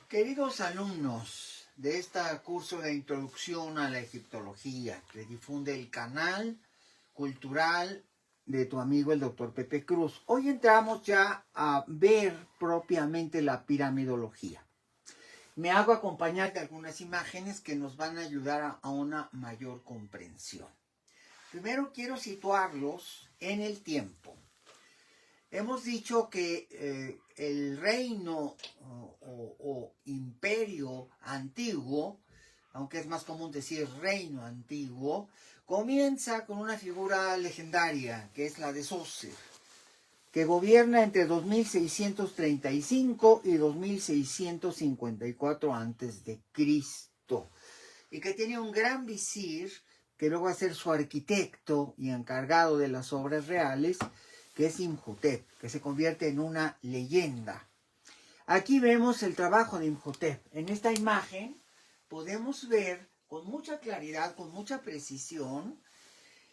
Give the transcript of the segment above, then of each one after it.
Queridos alumnos de este curso de introducción a la egiptología que difunde el canal cultural de tu amigo el doctor Pepe Cruz, hoy entramos ya a ver propiamente la piramidología. Me hago acompañar de algunas imágenes que nos van a ayudar a una mayor comprensión. Primero quiero situarlos en el tiempo. Hemos dicho que el reino o imperio antiguo, aunque es más común decir reino antiguo, comienza con una figura legendaria, que es la de Sócer, que gobierna entre 2635 y 2654 a.C., y que tiene un gran visir, que luego va a ser su arquitecto y encargado de las obras reales, que es Imhotep, que se convierte en una leyenda. Aquí vemos el trabajo de Imhotep. En esta imagen podemos ver con mucha claridad, con mucha precisión,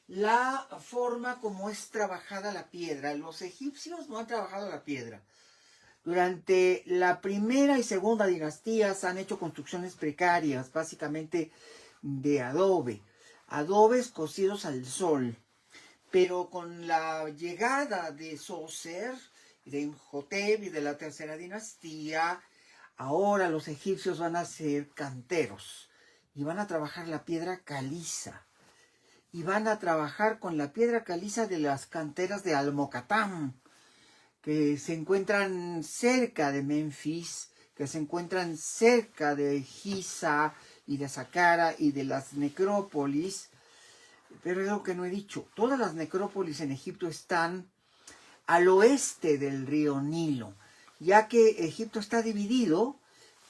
la forma como es trabajada la piedra. Los egipcios no han trabajado la piedra. Durante la primera y segunda dinastías han hecho construcciones precarias, básicamente de adobe, adobes cocidos al sol. Pero con la llegada de Sócer, de Imhotep y de la tercera dinastía, ahora los egipcios van a ser canteros y van a trabajar la piedra caliza. Y van a trabajar con la piedra caliza de las canteras de Al-Mokattam, que se encuentran cerca de Memphis, que se encuentran cerca de Giza y de Saqqara y de las necrópolis. Pero es lo que no he dicho. Todas las necrópolis en Egipto están al oeste del río Nilo, ya que Egipto está dividido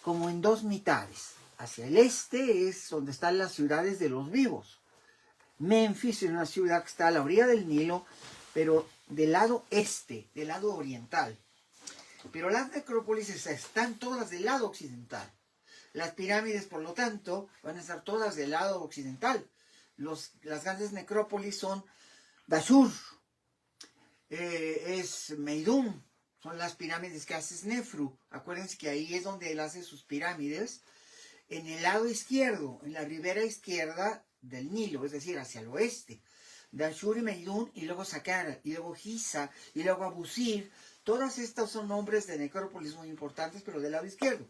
como en dos mitades. Hacia el este es donde están las ciudades de los vivos. Memphis es una ciudad que está a la orilla del Nilo, pero del lado este, del lado oriental. Pero las necrópolis están todas del lado occidental. Las pirámides, por lo tanto, van a estar todas del lado occidental. Las grandes necrópolis son Dashur, es Meidum, son las pirámides que hace Snefru. Acuérdense que ahí es donde él hace sus pirámides, en el lado izquierdo, en la ribera izquierda del Nilo, es decir, hacia el oeste. Dashur y Meidum, y luego Saqqara, y luego Giza, y luego Abusir. Todas estas son nombres de necrópolis muy importantes, pero del lado izquierdo.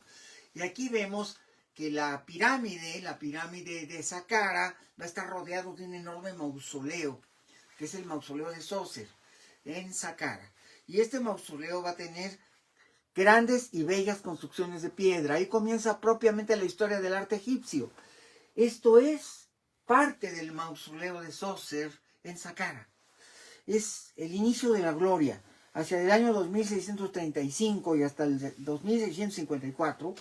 Y aquí vemos que la pirámide de Saqqara, va a estar rodeado de un enorme mausoleo, que es el mausoleo de Sócer, en Saqqara. Y este mausoleo va a tener grandes y bellas construcciones de piedra. Ahí comienza propiamente la historia del arte egipcio. Esto es parte del mausoleo de Sócer en Saqqara. Es el inicio de la gloria. Hacia el año 2635 y hasta el 2654,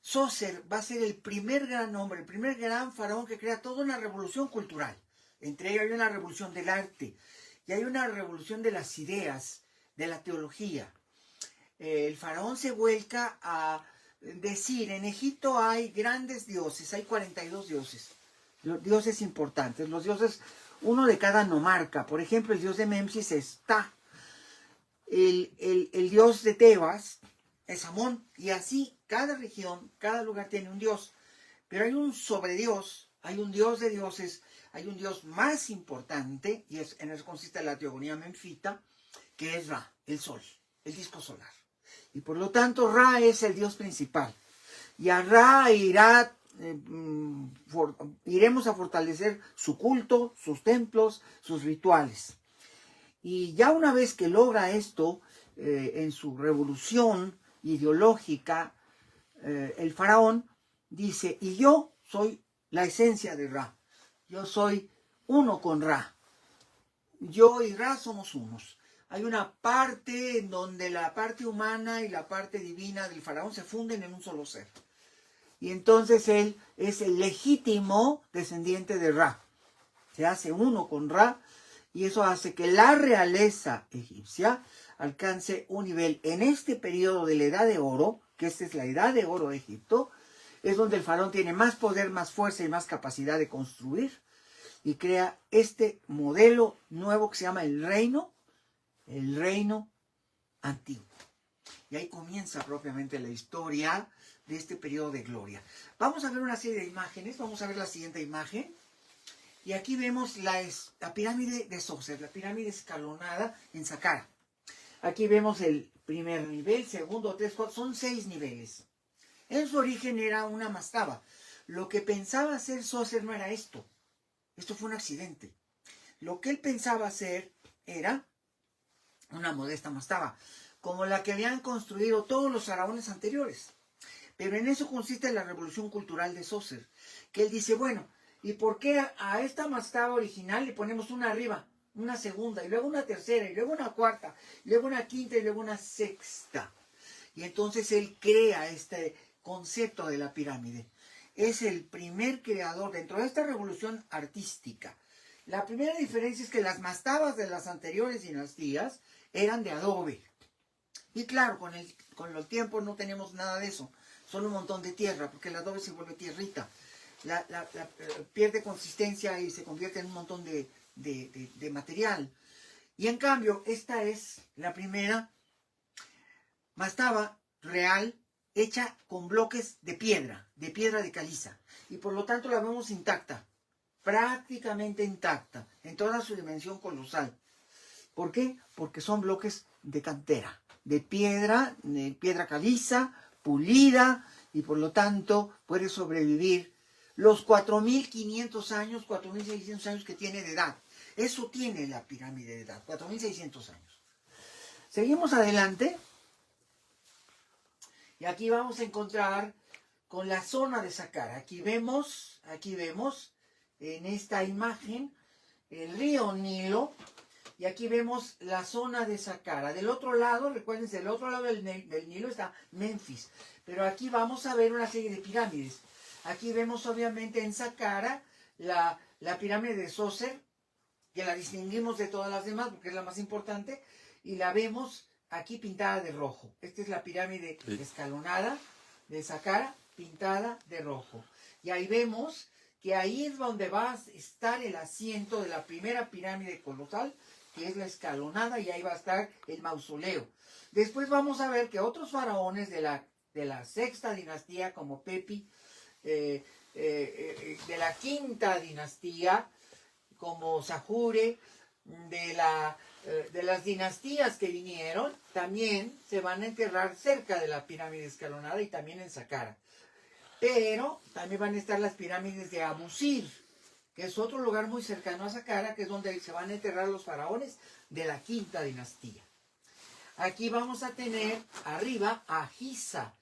Sócer va a ser el primer gran hombre, el primer gran faraón que crea toda una revolución cultural. Entre ellos hay una revolución del arte y hay una revolución de las ideas, de la teología. El faraón se vuelca a decir, en Egipto hay grandes dioses, hay 42 dioses, dioses importantes, los dioses, uno de cada nomarca. Por ejemplo, el dios de Memphis es Ptah, el dios de Tebas es Amón, y así cada región, cada lugar tiene un dios, pero hay un sobredios, hay un dios de dioses, hay un dios más importante, y en eso consiste la teogonía menfita, que es Ra, el sol, el disco solar. Y por lo tanto Ra es el dios principal, y a Ra iremos a fortalecer su culto, sus templos, sus rituales. Y ya una vez que logra esto, en su revolución ideológica, el faraón dice, y yo soy la esencia de Ra, yo soy uno con Ra, yo y Ra somos unos. Hay una parte en donde la parte humana y la parte divina del faraón se funden en un solo ser. Y entonces él es el legítimo descendiente de Ra. Se hace uno con Ra, y eso hace que la realeza egipcia alcance un nivel en este periodo de la Edad de Oro, que esta es la Edad de Oro de Egipto, es donde el faraón tiene más poder, más fuerza y más capacidad de construir, y crea este modelo nuevo que se llama el reino antiguo. Y ahí comienza propiamente la historia de este periodo de gloria. Vamos a ver una serie de imágenes. Vamos a ver la siguiente imagen. Y aquí vemos la pirámide de Zoser, la pirámide escalonada en Saqqara. Aquí vemos el primer nivel, segundo, tres, cuatro, son 6 niveles. En su origen era una mastaba. Lo que pensaba hacer Zoser no era esto. Esto fue un accidente. Lo que él pensaba hacer era una modesta mastaba, como la que habían construido todos los faraones anteriores. Pero en eso consiste la revolución cultural de Zoser, que él dice, bueno, ¿y por qué a esta mastaba original le ponemos una arriba, una segunda, y luego una tercera, y luego una cuarta, y luego una quinta, y luego una sexta? Y entonces él crea este concepto de la pirámide. Es el primer creador dentro de esta revolución artística. La primera diferencia es que las mastabas de las anteriores dinastías eran de adobe. Y claro, con los tiempos no tenemos nada de eso. Solo un montón de tierra, porque el adobe se vuelve tierrita. Pierde consistencia y se convierte en un montón de material. Y en cambio, esta es la primera mastaba real hecha con bloques de piedra de caliza. Y por lo tanto la vemos intacta, prácticamente intacta, en toda su dimensión colosal. ¿Por qué? Porque son bloques de cantera, de piedra caliza, pulida, y por lo tanto puede sobrevivir los 4.500 años, 4.600 años que tiene de edad. Eso tiene la pirámide de edad, 4.600 años. Seguimos adelante. Y aquí vamos a encontrar con la zona de Saqqara. Aquí vemos en esta imagen el río Nilo. Y aquí vemos la zona de Saqqara. Del otro lado, recuérdense, del otro lado del Nilo está Menfis. Pero aquí vamos a ver una serie de pirámides. Aquí vemos obviamente en Saqqara la pirámide de Zoser, que la distinguimos de todas las demás porque es la más importante. Y la vemos aquí pintada de rojo. Esta es la pirámide escalonada de Saqqara, pintada de rojo. Y ahí vemos que ahí es donde va a estar el asiento de la primera pirámide colosal, que es la escalonada, y ahí va a estar el mausoleo. Después vamos a ver que otros faraones de la sexta dinastía, como Pepi, de la quinta dinastía, como Sahure, de las dinastías que vinieron, también se van a enterrar cerca de la pirámide escalonada y también en Saqqara. Pero también van a estar las pirámides de Abusir, que es otro lugar muy cercano a Saqqara, que es donde se van a enterrar los faraones de la quinta dinastía. Aquí vamos a tener arriba a Giza,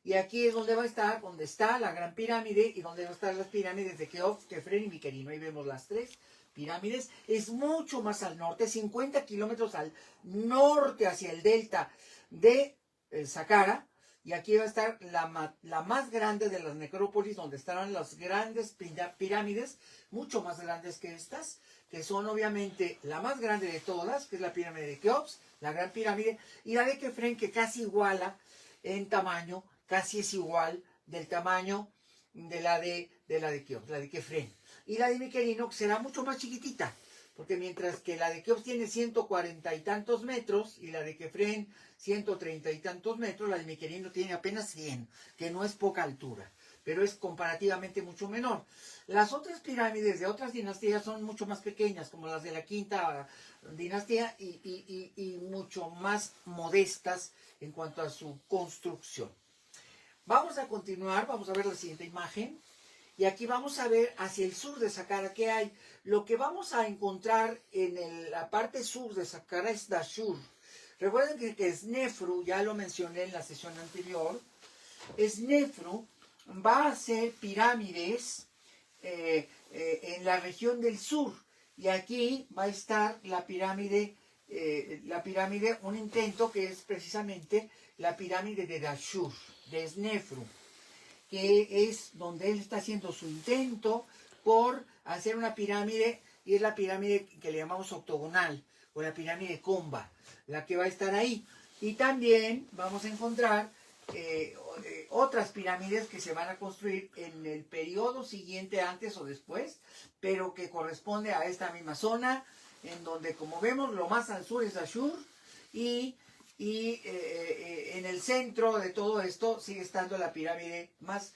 y aquí es donde donde está la gran pirámide y donde van a estar las pirámides de Keops, Kefren y Miquerino. Ahí vemos las 3 pirámides. Es mucho más al norte, 50 kilómetros al norte hacia el delta de Saqqara. Y aquí va a estar la más grande de las necrópolis, donde estarán las grandes pirámides, mucho más grandes que estas, que son obviamente la más grande de todas, que es la pirámide de Keops, la gran pirámide, y la de Kefren, que casi iguala en tamaño, casi es igual del tamaño de la de Keops, la de Kefren. Y la de Miquerino será mucho más chiquitita, porque mientras que la de Keops tiene 140 y tantos metros y la de Kefren 130 y tantos metros, la de Miquerino tiene apenas 100, que no es poca altura, pero es comparativamente mucho menor. Las otras pirámides de otras dinastías son mucho más pequeñas, como las de la quinta dinastía, y mucho más modestas en cuanto a su construcción. Vamos a continuar, vamos a ver la siguiente imagen. Y aquí vamos a ver hacia el sur de Saqqara qué hay. Lo que vamos a encontrar en la parte sur de Saqqara es Dashur. Recuerden que Snefru, ya lo mencioné en la sesión anterior, Snefru va a hacer pirámides en la región del sur. Y aquí va a estar la pirámide, un intento que es precisamente la pirámide de Dashur, de Snefru, que es donde él está haciendo su intento por hacer una pirámide, y es la pirámide que le llamamos octogonal, o la pirámide comba, la que va a estar ahí. Y también vamos a encontrar otras pirámides que se van a construir en el periodo siguiente, antes o después, pero que corresponde a esta misma zona, en donde, como vemos, lo más al sur es Dashur, y y en el centro de todo esto sigue estando la pirámide más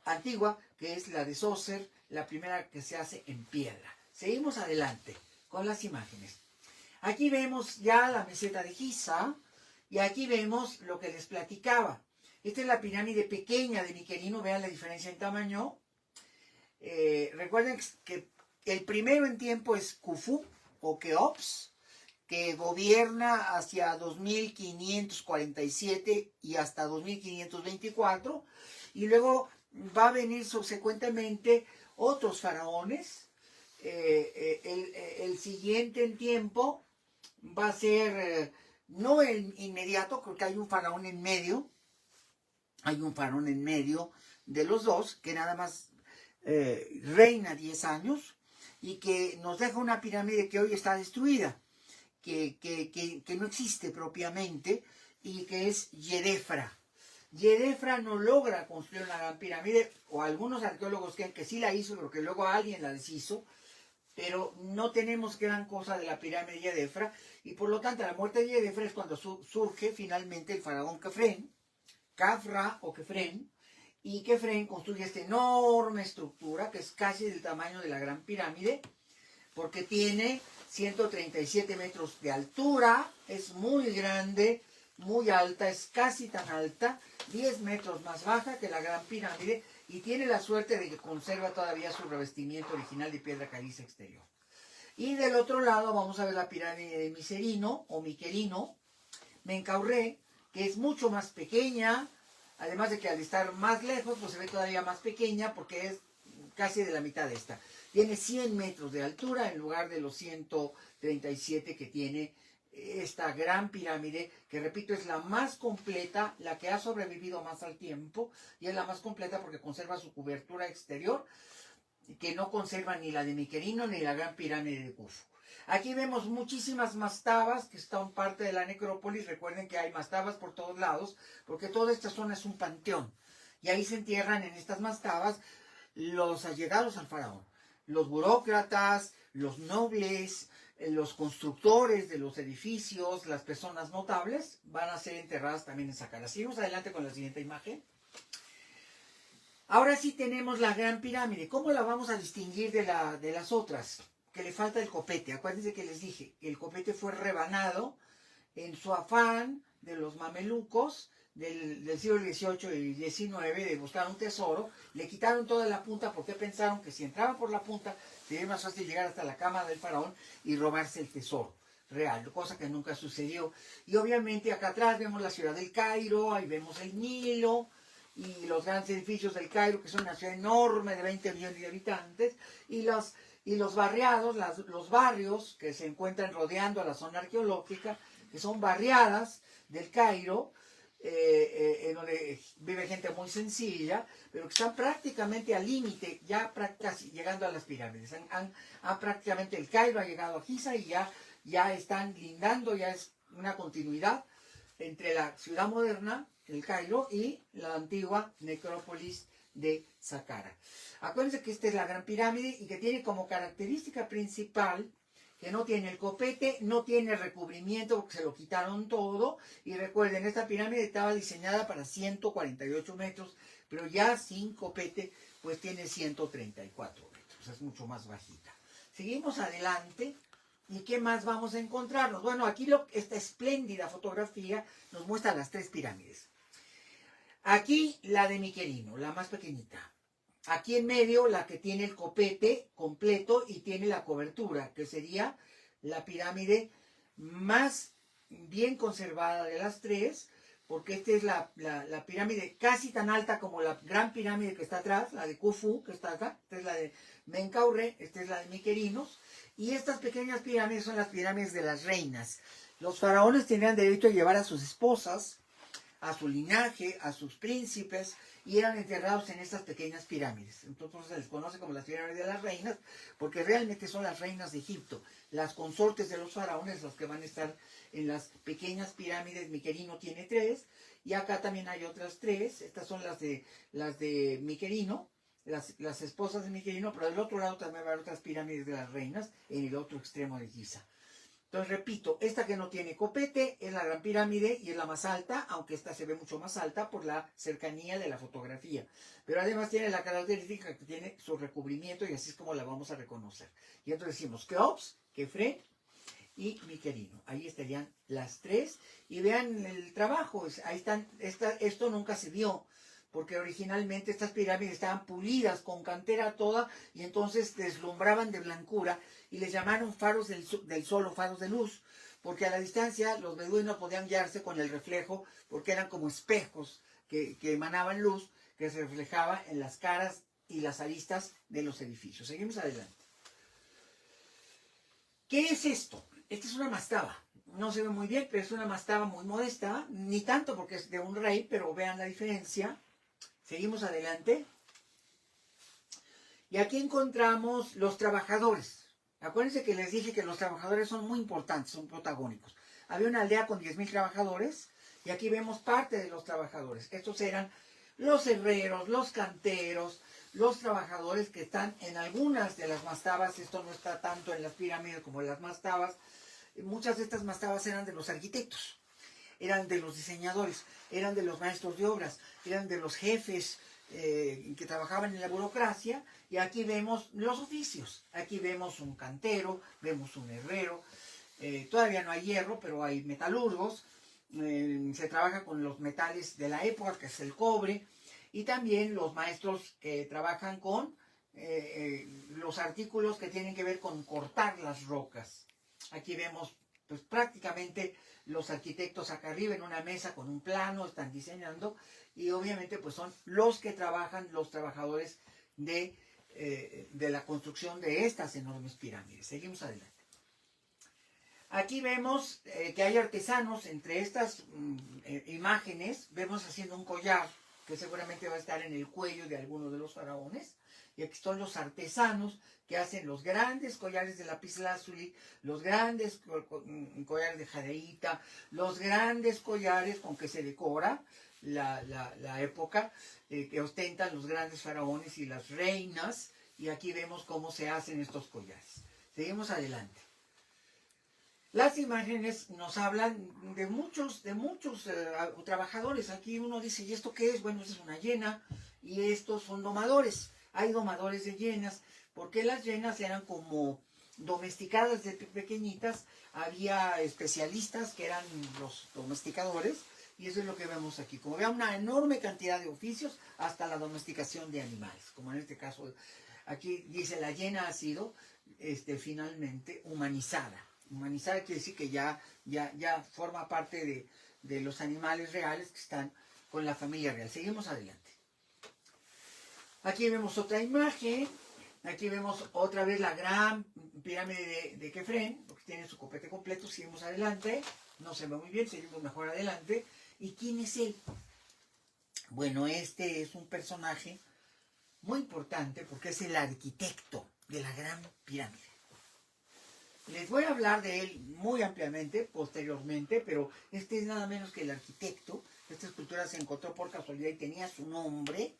antigua, que es la de Zoser, la primera que se hace en piedra. Seguimos adelante con las imágenes. Aquí vemos ya la meseta de Giza y aquí vemos lo que les platicaba. Esta es la pirámide pequeña de Miquelino, vean la diferencia en tamaño. Recuerden que el primero en tiempo es Khufu o Keops, que gobierna hacia 2547 y hasta 2524, y luego va a venir subsecuentemente otros faraones. El siguiente en tiempo va a ser, no el inmediato, porque hay un faraón en medio, de los dos, que nada más reina 10 años, y que nos deja una pirámide que hoy está destruida, que no existe propiamente, y que es Yedefra. Yedefra no logra construir una gran pirámide, o algunos arqueólogos creen que sí la hizo, pero que luego alguien la deshizo, pero no tenemos gran cosa de la pirámide de Yedefra, y por lo tanto la muerte de Yedefra es cuando surge finalmente el faraón Kefren, Khafra o Kefren, y Kefren construye esta enorme estructura que es casi del tamaño de la Gran Pirámide, porque tiene 137 metros de altura, es muy grande, muy alta, es casi tan alta, 10 metros más baja que la Gran Pirámide, y tiene la suerte de que conserva todavía su revestimiento original de piedra caliza exterior. Y del otro lado vamos a ver la pirámide de Micerino o Miquelino, Menkaure, que es mucho más pequeña, además de que al estar más lejos pues se ve todavía más pequeña porque es casi de la mitad de esta. Tiene 100 metros de altura en lugar de los 137 que tiene esta gran pirámide, que repito es la más completa, la que ha sobrevivido más al tiempo, y es la más completa porque conserva su cobertura exterior, que no conserva ni la de Miquelino ni la gran pirámide de Khufu. Aquí vemos muchísimas mastabas que están parte de la necrópolis. Recuerden que hay mastabas por todos lados, porque toda esta zona es un panteón. Y ahí se entierran en estas mastabas los allegados al faraón. Los burócratas, los nobles, los constructores de los edificios, las personas notables, van a ser enterradas también en Saqqara. Seguimos adelante con la siguiente imagen. Ahora sí tenemos la Gran Pirámide. ¿Cómo la vamos a distinguir de las otras? Que le falta el copete. Acuérdense que les dije, el copete fue rebanado en su afán de los mamelucos del siglo XVIII y XIX de buscar un tesoro. Le quitaron toda la punta porque pensaron que si entraban por la punta sería más fácil llegar hasta la cámara del faraón y robarse el tesoro real, cosa que nunca sucedió. Y obviamente acá atrás vemos la ciudad del Cairo, ahí vemos el Nilo y los grandes edificios del Cairo, que son una ciudad enorme de 20 millones de habitantes, y los barriados, los barrios que se encuentran rodeando a la zona arqueológica, que son barriadas del Cairo, en donde vive gente muy sencilla, pero que están prácticamente al límite, ya casi llegando a las pirámides. Prácticamente el Cairo ha llegado a Giza y ya están lindando, ya es una continuidad entre la ciudad moderna, el Cairo, y la antigua necrópolis de Saqqara. Acuérdense que esta es la Gran Pirámide y que tiene como característica principal que no tiene el copete, no tiene recubrimiento porque se lo quitaron todo. Y recuerden, esta pirámide estaba diseñada para 148 metros, pero ya sin copete pues tiene 134 metros, es mucho más bajita. Seguimos adelante. ¿Y qué más vamos a encontrarnos? Bueno, aquí esta espléndida fotografía nos muestra las tres pirámides. Aquí la de Miquelino, la más pequeñita. Aquí en medio la que tiene el copete completo y tiene la cobertura, que sería la pirámide más bien conservada de las tres, porque esta es la pirámide casi tan alta como la gran pirámide que está atrás, la de Khufu, que está acá. Esta es la de Menkaure, esta es la de Miquelinos. Y estas pequeñas pirámides son las pirámides de las reinas. Los faraones tenían derecho a llevar a sus esposas, a su linaje, a sus príncipes, y eran enterrados en estas pequeñas pirámides. Entonces se les conoce como las pirámides de las reinas, porque realmente son las reinas de Egipto, las consortes de los faraones, los que van a estar en las pequeñas pirámides. Miquelino tiene 3, y acá también hay otras 3. Estas son las de Miquelino, las esposas de Miquelino, pero del otro lado también va a haber otras pirámides de las reinas, en el otro extremo de Giza. Entonces, repito, esta que no tiene copete es la Gran Pirámide y es la más alta, aunque esta se ve mucho más alta por la cercanía de la fotografía. Pero además tiene la característica que tiene su recubrimiento y así es como la vamos a reconocer. Y entonces decimos Keops, Kefren y Miquelino. Ahí estarían las tres. Y vean el trabajo, ahí están, esto nunca se vio, porque originalmente estas pirámides estaban pulidas con cantera toda y entonces deslumbraban de blancura y les llamaron faros del sol o faros de luz, porque a la distancia los beduinos podían guiarse con el reflejo, porque eran como espejos que emanaban luz, que se reflejaba en las caras y las aristas de los edificios. Seguimos adelante. ¿Qué es esto? Esta es una mastaba. No se ve muy bien, pero es una mastaba muy modesta, ni tanto porque es de un rey, pero vean la diferencia. Seguimos adelante. Y aquí encontramos los trabajadores. Acuérdense que les dije que los trabajadores son muy importantes, son protagónicos. Había una aldea con 10,000 trabajadores y aquí vemos parte de los trabajadores. Estos eran los herreros, los canteros, los trabajadores que están en algunas de las mastabas. Esto no está tanto en las pirámides como en las mastabas. Muchas de estas mastabas eran de los arquitectos, eran de los diseñadores, eran de los maestros de obras, eran de los jefes que trabajaban en la burocracia. Y aquí vemos los oficios. Aquí vemos un cantero, vemos un herrero. Todavía no hay hierro, pero hay metalurgos. Se trabaja con los metales de la época, que es el cobre. Y también los maestros que trabajan con los artículos que tienen que ver con cortar las rocas. Aquí vemos pues prácticamente los arquitectos acá arriba en una mesa con un plano, están diseñando, y obviamente pues son los que trabajan, los trabajadores de la construcción de estas enormes pirámides. Seguimos adelante. Aquí vemos que hay artesanos entre estas imágenes. Vemos haciendo un collar que seguramente va a estar en el cuello de alguno de los faraones. Y aquí están los artesanos que hacen los grandes collares de lapislázuli, los grandes collares de jadeíta, los grandes collares con que se decora la época que ostentan los grandes faraones y las reinas. Y aquí vemos cómo se hacen estos collares. Seguimos adelante. Las imágenes nos hablan de muchos trabajadores. Aquí uno dice, ¿y esto qué es? Bueno, es una hiena y estos son domadores. Hay domadores de hienas, porque las hienas eran como domesticadas de pequeñitas. Había especialistas que eran los domesticadores y eso es lo que vemos aquí. Como vean, una enorme cantidad de oficios hasta la domesticación de animales. Como en este caso, aquí dice la hiena ha sido finalmente humanizada. Humanizada quiere decir que ya forma parte de los animales reales que están con la familia real. Seguimos adelante. Aquí vemos otra imagen. Aquí vemos otra vez la gran pirámide de Kefren, porque tiene su copete completo. Seguimos adelante. No se ve muy bien, seguimos mejor adelante. ¿Y quién es él? Bueno, este es un personaje muy importante porque es el arquitecto de la gran pirámide. Les voy a hablar de él muy ampliamente posteriormente, pero este es nada menos que el arquitecto. Esta escultura se encontró por casualidad y tenía su nombre,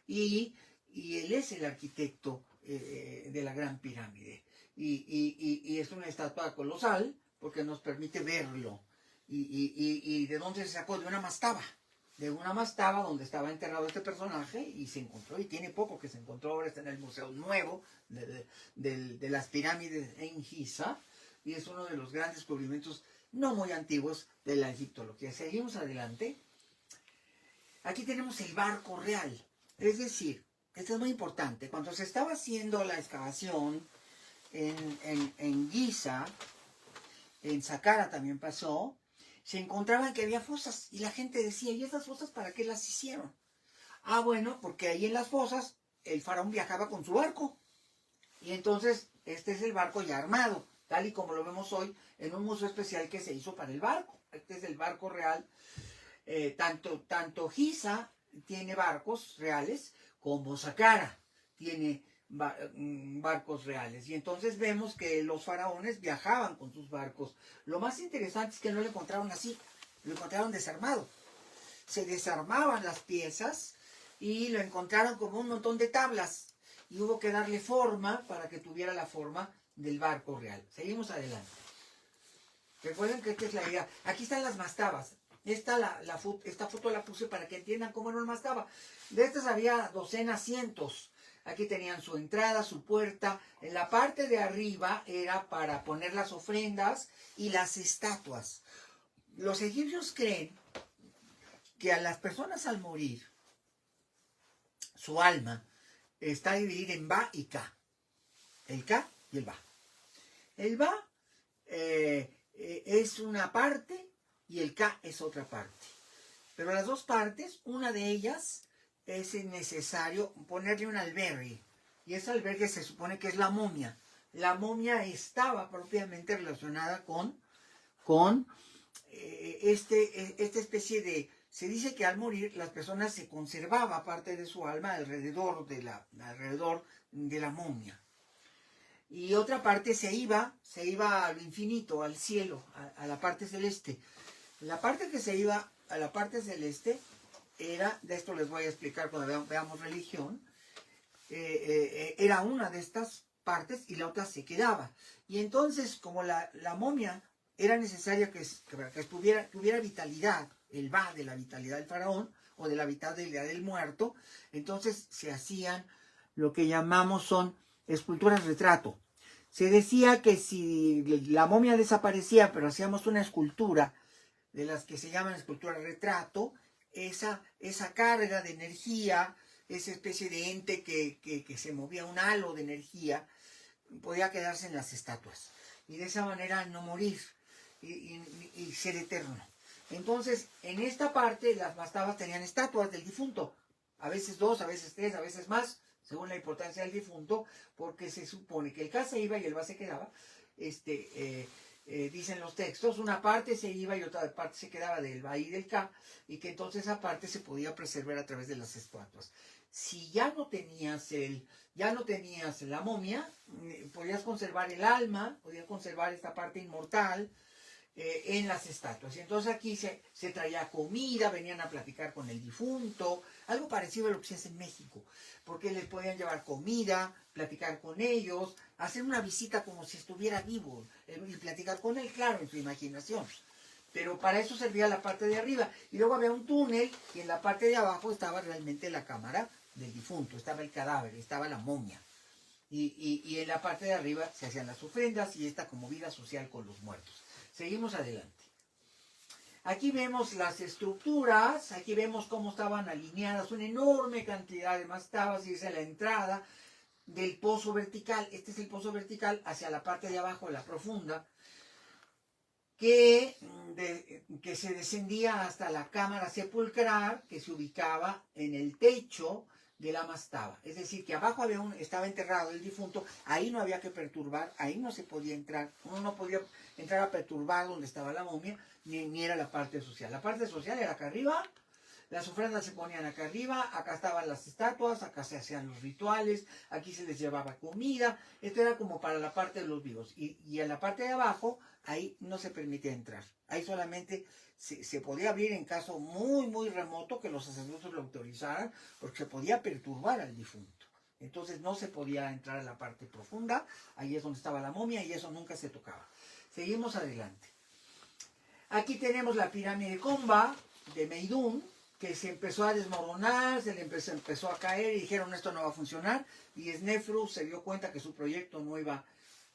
y él es el arquitecto de la Gran Pirámide. Y es una estatua colosal porque nos permite verlo. ¿Y de dónde se sacó? De una mastaba donde estaba enterrado este personaje y se encontró, y tiene poco que se encontró. Ahora está en el Museo Nuevo de las pirámides en Giza, y es uno de los grandes descubrimientos no muy antiguos de la egiptología. Seguimos adelante. Aquí tenemos el barco real, es decir, esto es muy importante. Cuando se estaba haciendo la excavación en Giza, en Saqqara también pasó, se encontraban que había fosas y la gente decía, ¿y esas fosas para qué las hicieron? Ah, bueno, porque ahí en las fosas el faraón viajaba con su barco. Y entonces este es el barco ya armado, tal y como lo vemos hoy en un museo especial que se hizo para el barco. Este es el barco real. Tanto Giza tiene barcos reales como Saqqara tiene barcos reales. Y entonces vemos que los faraones viajaban con sus barcos. Lo más interesante es que no lo encontraron así, lo encontraron desarmado. Se desarmaban las piezas y lo encontraron como un montón de tablas. Y hubo que darle forma para que tuviera la forma del barco real. Seguimos adelante. Recuerden que esta es la idea. Aquí están las mastabas. Esta foto la puse para que entiendan cómo era una mastaba. De estas había docenas, cientos. Aquí tenían su entrada, su puerta. En la parte de arriba era para poner las ofrendas y las estatuas. Los egipcios creen que a las personas al morir, su alma está dividida en Ba y Ka. El Ka y el Ba. El Ba es una parte y el Ka es otra parte. Pero las dos partes, una de ellas es necesario ponerle un albergue. Y ese albergue se supone que es la momia. La momia estaba propiamente relacionada con esta especie de... Se dice que al morir las personas se conservaba parte de su alma alrededor de la momia. Y otra parte se iba al infinito, al cielo, a la parte celeste. La parte que se iba a la parte celeste era, de esto les voy a explicar cuando veamos religión, era una de estas partes y la otra se quedaba. Y entonces, como la momia era necesaria que tuviera vitalidad, el Ba de la vitalidad del faraón o de la vitalidad del muerto, entonces se hacían lo que llamamos son esculturas retrato. Se decía que si la momia desaparecía, pero hacíamos una escultura, de las que se llaman escultura retrato, esa carga de energía, esa especie de ente que se movía, un halo de energía, podía quedarse en las estatuas. Y de esa manera no morir y ser eterno. Entonces, en esta parte, las mastabas tenían estatuas del difunto. A veces 2, a veces 3, a veces más, según la importancia del difunto, porque se supone que el Ka se iba y el Ba se quedaba. Dicen los textos, una parte se iba y otra parte se quedaba del Ba y del Ka, y que entonces esa parte se podía preservar a través de las estatuas. Si ya no tenías la momia, podías conservar el alma, podías conservar esta parte inmortal en las estatuas. Y entonces aquí se traía comida, venían a platicar con el difunto, algo parecido a lo que se hace en México, porque les podían llevar comida, platicar con ellos, hacer una visita como si estuviera vivo y platicar con él, claro, en su imaginación. Pero para eso servía la parte de arriba. Y luego había un túnel y en la parte de abajo estaba realmente la cámara del difunto, estaba el cadáver, estaba la momia. Y en la parte de arriba se hacían las ofrendas y esta como vida social con los muertos. Seguimos adelante. Aquí vemos las estructuras, aquí vemos cómo estaban alineadas, una enorme cantidad de mastabas, y esa es la entrada del pozo vertical. Este es el pozo vertical hacia la parte de abajo, la profunda, que se descendía hasta la cámara sepulcral, que se ubicaba en el techo de la mastaba. Es decir, que abajo estaba enterrado el difunto, ahí no había que perturbar, ahí no se podía entrar, uno no podía entrar a perturbar donde estaba la momia, ni era la parte social. La parte social era acá arriba, las ofrendas se ponían acá arriba, acá estaban las estatuas, acá se hacían los rituales, aquí se les llevaba comida. Esto era como para la parte de los vivos. Y en la parte de abajo, ahí no se permitía entrar. Ahí solamente se podía abrir en caso muy, muy remoto que los sacerdotes lo autorizaran, porque se podía perturbar al difunto. Entonces no se podía entrar a la parte profunda, ahí es donde estaba la momia y eso nunca se tocaba. Seguimos adelante. Aquí tenemos la pirámide Komba de Meidún, que se empezó a desmoronar, se le empezó a caer y dijeron esto no va a funcionar, y Snefru se dio cuenta que su proyecto no iba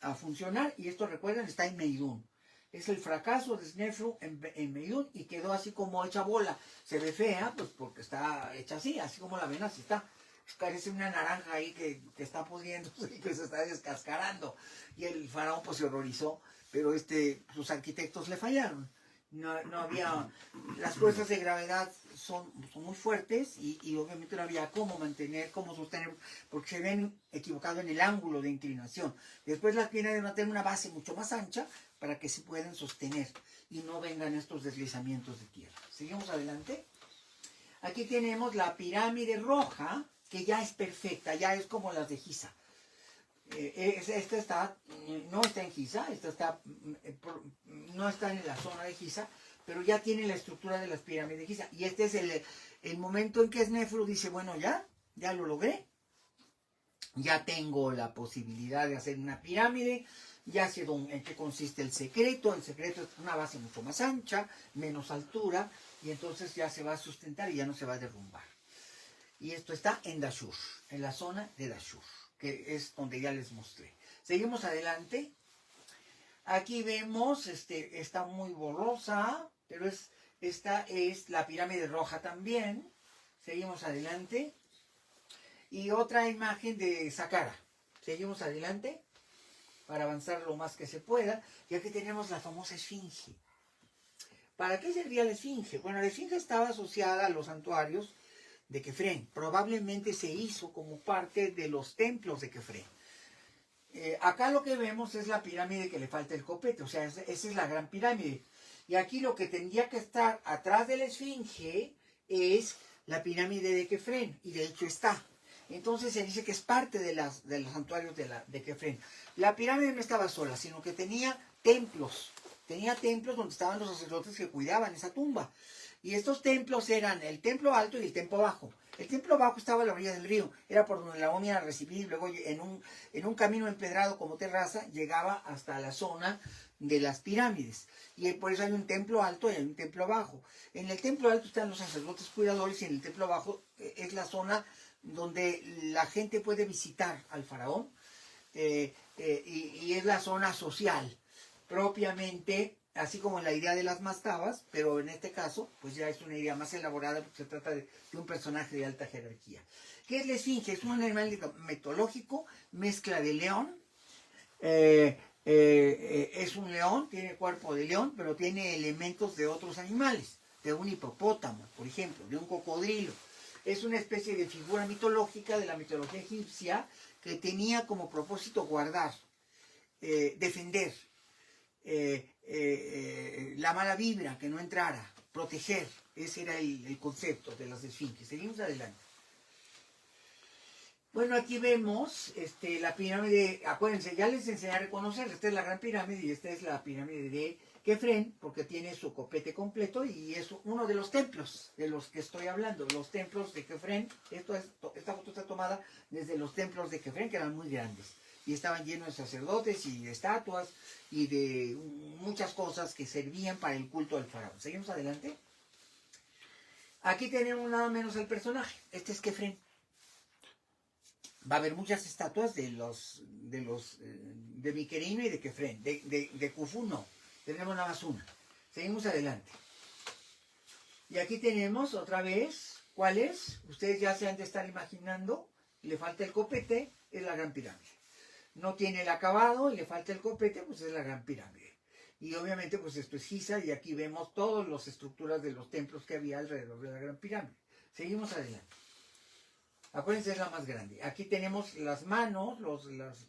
a funcionar, y esto recuerden está en Meidún. Es el fracaso de Snefru en Meidún y quedó así como hecha bola. Se ve fea, pues porque está hecha así como la ven, así está. Parece una naranja ahí que está pudriéndose y que se está descascarando. Y el faraón pues se horrorizó, pero sus arquitectos le fallaron. No había, las fuerzas de gravedad son muy fuertes y obviamente no había cómo sostener, porque se ven equivocado en el ángulo de inclinación. Después las pirámides van a tener una base mucho más ancha para que se puedan sostener y no vengan estos deslizamientos de tierra. Seguimos adelante. Aquí tenemos la pirámide roja, que ya es perfecta, ya es como las de Giza. Esta no está en Giza, no está en la zona de Giza, pero ya tiene la estructura de las pirámides de Giza. Y este es el momento en que Snefru dice, bueno, ya lo logré. ya tengo la posibilidad de hacer una pirámide, ya sé en qué consiste el secreto es una base mucho más ancha, menos altura, y entonces ya se va a sustentar y ya no se va a derrumbar. Y esto está en Dashur, en la zona de Dashur, que es donde ya les mostré. Seguimos adelante. Aquí vemos, está muy borrosa, pero esta es la pirámide roja también. Seguimos adelante. Y otra imagen de Saqqara. Seguimos adelante para avanzar lo más que se pueda. Y aquí tenemos la famosa esfinge. ¿Para qué servía la esfinge? Bueno, la esfinge estaba asociada a los santuarios de Kefren. Probablemente se hizo como parte de los templos de Kefren. Acá lo que vemos es la pirámide que le falta el copete, o sea, esa es la gran pirámide. Y aquí lo que tendría que estar atrás de la esfinge es la pirámide de Kefren, y de hecho está. Entonces se dice que es parte de los santuarios de Kefren. La pirámide no estaba sola, sino que tenía templos donde estaban los sacerdotes que cuidaban esa tumba. Y estos templos eran el templo alto y el templo bajo. El templo bajo estaba a la orilla del río, era por donde la momia recibía, y luego en un camino empedrado como terraza llegaba hasta la zona de las pirámides. Y por eso hay un templo alto y hay un templo bajo. En el templo alto están los sacerdotes cuidadores, y en el templo bajo es la zona donde la gente puede visitar al faraón, y es la zona social, propiamente, así como la idea de las mastabas, pero en este caso, pues ya es una idea más elaborada, porque se trata de un personaje de alta jerarquía. ¿Qué es la esfinge? Es un animal mitológico, mezcla de león, es un león, tiene cuerpo de león, pero tiene elementos de otros animales, de un hipopótamo, por ejemplo, de un cocodrilo. Es una especie de figura mitológica de la mitología egipcia que tenía como propósito guardar, defender, la mala vibra, que no entrara, proteger. Ese era el concepto de las esfinges. Seguimos adelante. Bueno, aquí vemos la pirámide. Acuérdense, ya les enseñé a reconocer. Esta es la gran pirámide y esta es la pirámide de Kefren, porque tiene su copete completo y es uno de los templos de los que estoy hablando. Los templos de Kefren. Esta foto está tomada desde los templos de Kefren, que eran muy grandes y estaban llenos de sacerdotes y de estatuas y de muchas cosas que servían para el culto del faraón. Seguimos adelante. Aquí tenemos nada menos el personaje. Este es Kefren. Va a haber muchas estatuas de Miquerino y de Kefren. De Khufu no. Tenemos nada más una. Seguimos adelante. Y aquí tenemos otra vez. ¿Cuál es? Ustedes ya se han de estar imaginando. Le falta el copete. Es la gran pirámide. No tiene el acabado y le falta el copete, pues es la gran pirámide. Y obviamente pues esto es Giza, y aquí vemos todas las estructuras de los templos que había alrededor de la gran pirámide. Seguimos adelante. Acuérdense, es la más grande. Aquí tenemos las manos,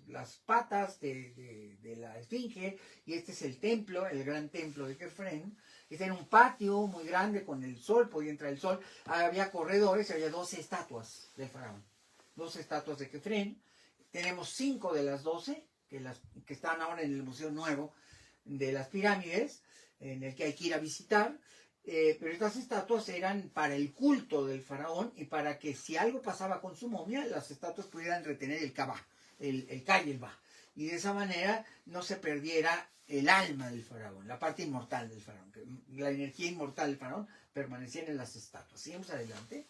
las patas de la esfinge, y este es el templo, el gran templo de Kefren. Está en un patio muy grande con el sol, podía entrar el sol. Había corredores, había 12 estatuas del faraón. 12 estatuas de Kefren. Tenemos 5 de las 12 que están ahora en el Museo Nuevo de las Pirámides, en el que hay que ir a visitar. Pero estas estatuas eran para el culto del faraón y para que si algo pasaba con su momia, las estatuas pudieran retener el Kaba, el Ka y el Ba. Y de esa manera no se perdiera el alma del faraón, la parte inmortal del faraón, que la energía inmortal del faraón permaneciera en las estatuas. Seguimos adelante.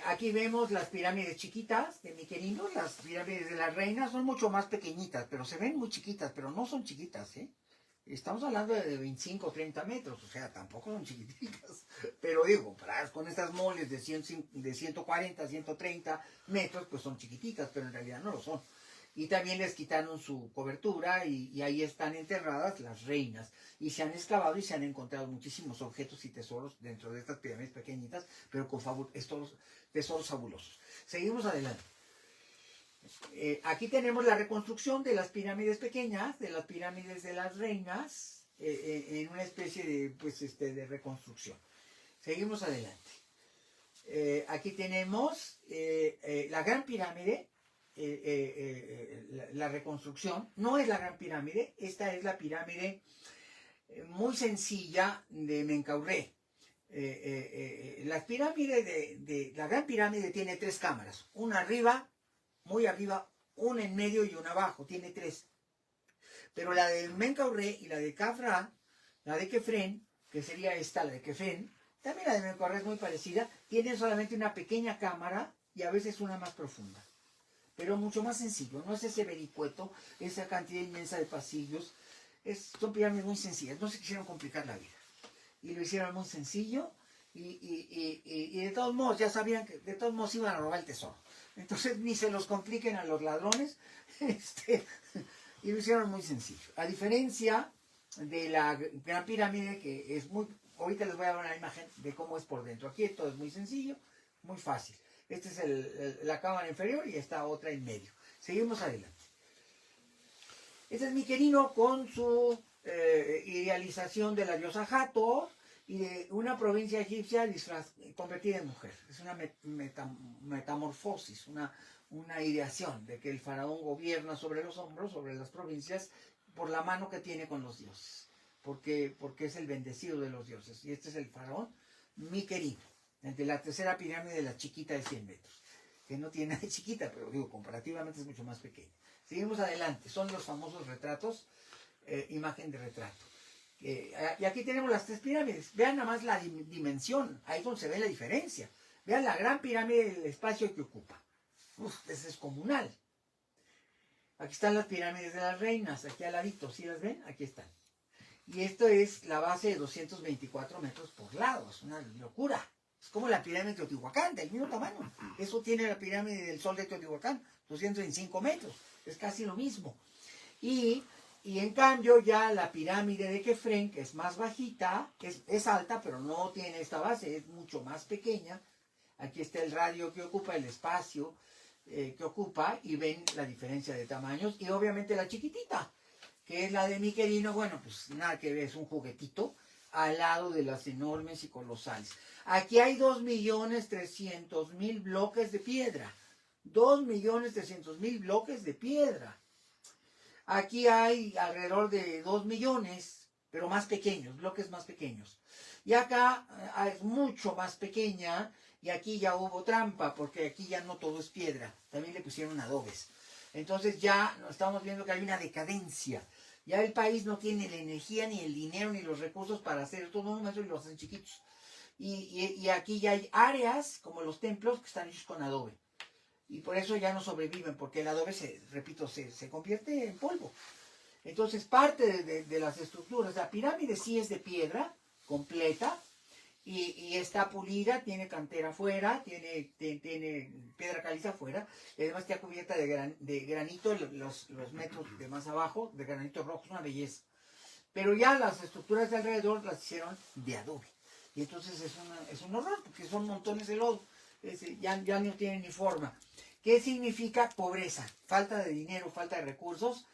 Aquí vemos las pirámides chiquitas de Miquerino. Las pirámides de las reinas son mucho más pequeñitas, pero se ven muy chiquitas, pero no son chiquitas, ¿eh? Estamos hablando de 25 o 30 metros, o sea, tampoco son chiquititas. Pero digo, comparadas con estas moles de 140, 130 metros, pues son chiquititas, pero en realidad no lo son. Y también les quitaron su cobertura y ahí están enterradas las reinas. Y se han excavado y se han encontrado muchísimos objetos y tesoros dentro de estas pirámides pequeñitas, pero con estos tesoros fabulosos. Seguimos adelante. Aquí tenemos la reconstrucción de las pirámides pequeñas, de las pirámides de las reinas, en una especie de, de reconstrucción. Seguimos adelante. Aquí tenemos la gran pirámide, la reconstrucción. No es la gran pirámide, esta es la pirámide muy sencilla de Menkaure. Las pirámides la Gran Pirámide tiene 3 cámaras, una arriba, muy arriba, una en medio y una abajo, tiene 3. Pero la de Menkaure y la de Khafra, la de Kefren, que sería esta, la de Kefren, también la de Menkaure es muy parecida, tiene solamente una pequeña cámara y a veces una más profunda, pero mucho más sencillo, no es ese vericueto, esa cantidad inmensa de pasillos, son pirámides muy sencillas, no se quisieron complicar la vida, y lo hicieron muy sencillo, y de todos modos, ya sabían que de todos modos iban a robar el tesoro, entonces ni se los compliquen a los ladrones, y lo hicieron muy sencillo, a diferencia de la Gran Pirámide, que es muy, ahorita les voy a dar una imagen de cómo es por dentro, aquí todo es muy sencillo, muy fácil. Esta es la cámara inferior y esta otra en medio. Seguimos adelante. Este es Miquelino con su idealización de la diosa Hathor y de una provincia egipcia convertida en mujer. Es una metamorfosis, una ideación de que el faraón gobierna sobre los hombros, sobre las provincias, por la mano que tiene con los dioses. Porque es el bendecido de los dioses. Y este es el faraón Miquelino, de la tercera pirámide de la chiquita de 100 metros, que no tiene nada de chiquita, pero digo, comparativamente es mucho más pequeña. Seguimos adelante, son los famosos retratos, imagen de retrato. Y aquí tenemos las 3 pirámides, vean nada más la dimensión, ahí es donde se ve la diferencia. Vean la gran pirámide del espacio que ocupa. Es descomunal. Aquí están las pirámides de las reinas, aquí al ladito, ¿sí las ven? Aquí están. Y esto es la base de 224 metros por lado, es una locura. Es como la pirámide de Teotihuacán, del mismo tamaño. Eso tiene la pirámide del Sol de Teotihuacán, 225 metros. Es casi lo mismo. Y en cambio ya la pirámide de Kefren, que es más bajita, es alta, pero no tiene esta base, es mucho más pequeña. Aquí está el radio que ocupa, el espacio que ocupa, y ven la diferencia de tamaños. Y obviamente la chiquitita, que es la de Miquelino, bueno, pues nada que ver, es un juguetito al lado de las enormes y colosales. Aquí hay 2.300.000 bloques de piedra. 2.300.000 bloques de piedra. Aquí hay alrededor de 2 millones, pero más pequeños, bloques más pequeños. Y acá es mucho más pequeña, y aquí ya hubo trampa, porque aquí ya no todo es piedra, también le pusieron adobes. Entonces ya estamos viendo que hay una decadencia. Ya el país no tiene la energía, ni el dinero, ni los recursos para hacer estos monumentos y los hacen chiquitos. Y aquí ya hay áreas, como los templos, que están hechos con adobe. Y por eso ya no sobreviven, porque el adobe, se convierte en polvo. Entonces parte de las estructuras, la pirámide sí es de piedra, completa, y está pulida, tiene cantera afuera, tiene piedra caliza afuera, y además está cubierta de granito, los metros de más abajo, de granito rojo, es una belleza. Pero ya las estructuras de alrededor las hicieron de adobe. Y entonces es un horror, porque son montones de lodo. Ya no tienen ni forma. ¿Qué significa pobreza? Falta de dinero, falta de recursos.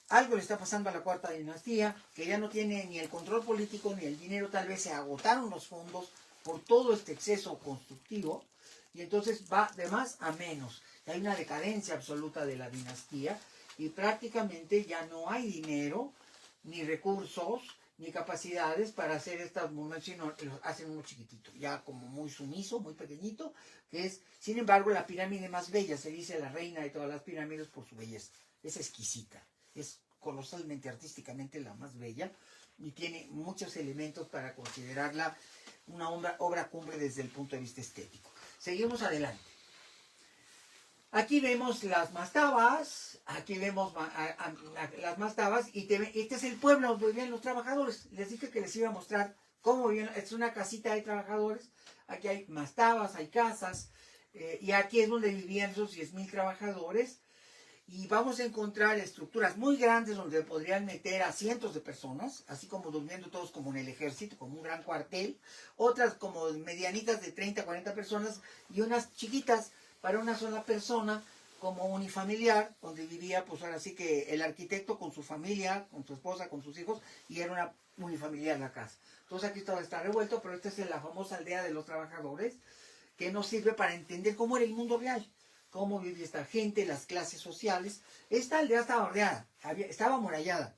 Algo le está pasando a la cuarta dinastía, que ya no tiene ni el control político ni el dinero, tal vez se agotaron los fondos por todo este exceso constructivo, y entonces va de más a menos. Hay una decadencia absoluta de la dinastía, y prácticamente ya no hay dinero, ni recursos, ni capacidades para hacer estas monumentos, sino los hacen uno chiquitito, ya como muy sumiso, muy pequeñito, que es, sin embargo, la pirámide más bella, se dice la reina de todas las pirámides por su belleza, es exquisita, es colosalmente, artísticamente la más bella, y tiene muchos elementos para considerarla una obra cumbre desde el punto de vista estético. Seguimos adelante. Aquí vemos las mastabas, aquí vemos las mastabas, y este es el pueblo donde vivían los trabajadores. Les dije que les iba a mostrar cómo vivían, es una casita de trabajadores, aquí hay mastabas, hay casas, y aquí es donde vivían esos 10.000 trabajadores, y vamos a encontrar estructuras muy grandes donde podrían meter a cientos de personas, así como durmiendo todos como en el ejército, como un gran cuartel, otras como medianitas de 30, 40 personas, y unas chiquitas para una sola persona, como unifamiliar, donde vivía, pues ahora sí que el arquitecto con su familia, con su esposa, con sus hijos, y era una unifamiliar la casa. Entonces aquí todo está revuelto, pero esta es la famosa aldea de los trabajadores, que nos sirve para entender cómo era el mundo real, cómo vivía esta gente, las clases sociales. Esta aldea estaba bordeada, estaba amurallada.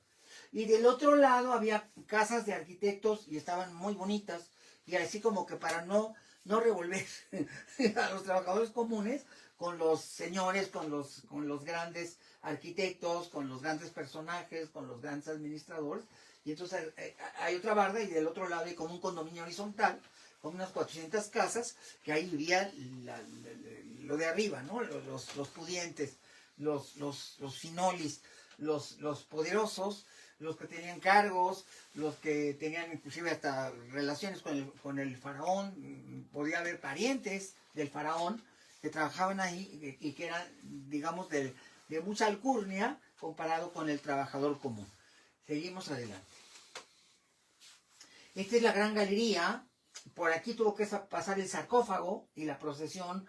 Y del otro lado había casas de arquitectos y estaban muy bonitas. Y así como que para no revolver a los trabajadores comunes con los señores, con los grandes arquitectos, con los grandes personajes, con los grandes administradores. Y entonces hay otra barda y del otro lado hay como un condominio horizontal, con unas 400 casas, que ahí vivía lo de arriba, ¿no? Los pudientes, los finolis, los poderosos, los que tenían cargos, los que tenían inclusive hasta relaciones con el faraón. Podía haber parientes del faraón que trabajaban ahí y que eran, digamos, de mucha alcurnia comparado con el trabajador común. Seguimos adelante. Esta es la gran galería. Por aquí tuvo que pasar el sarcófago y la procesión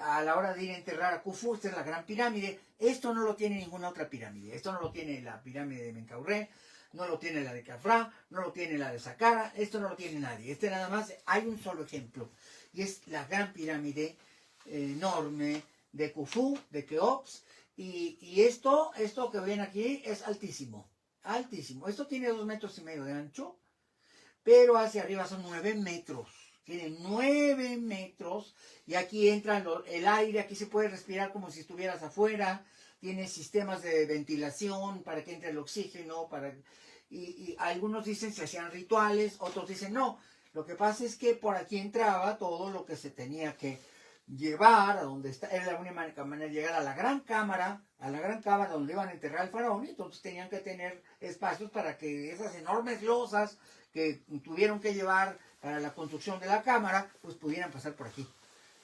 a la hora de ir a enterrar a Khufu. Esta es la gran pirámide. Esto no lo tiene ninguna otra pirámide. Esto no lo tiene la pirámide de Menkaure, no lo tiene la de Khafra, no lo tiene la de Saqqara. Esto no lo tiene nadie. Este nada más, hay un solo ejemplo. Y es la gran pirámide enorme de Khufu, de Keops. Y esto que ven aquí es altísimo. Altísimo. Esto tiene 2,5 metros de ancho, pero hacia arriba son 9 metros. Tiene 9 metros y aquí entra el aire, aquí se puede respirar como si estuvieras afuera. Tiene sistemas de ventilación para que entre el oxígeno. Y algunos dicen se hacían rituales, otros dicen no. Lo que pasa es que por aquí entraba todo lo que se tenía que llevar a donde está. Era la única manera de llegar a la gran cámara donde iban a enterrar al faraón. Y entonces tenían que tener espacios para que esas enormes losas que tuvieron que llevar para la construcción de la cámara, pues pudieran pasar por aquí.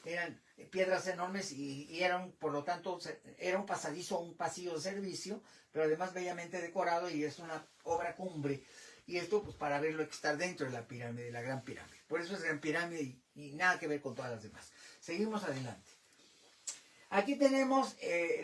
Eran piedras enormes y eran, por lo tanto, era un pasadizo, un pasillo de servicio, pero además bellamente decorado y es una obra cumbre. Y esto, pues, para ver lo que está dentro de la pirámide, de la gran pirámide. Por eso es gran pirámide y nada que ver con todas las demás. Seguimos adelante. Aquí tenemos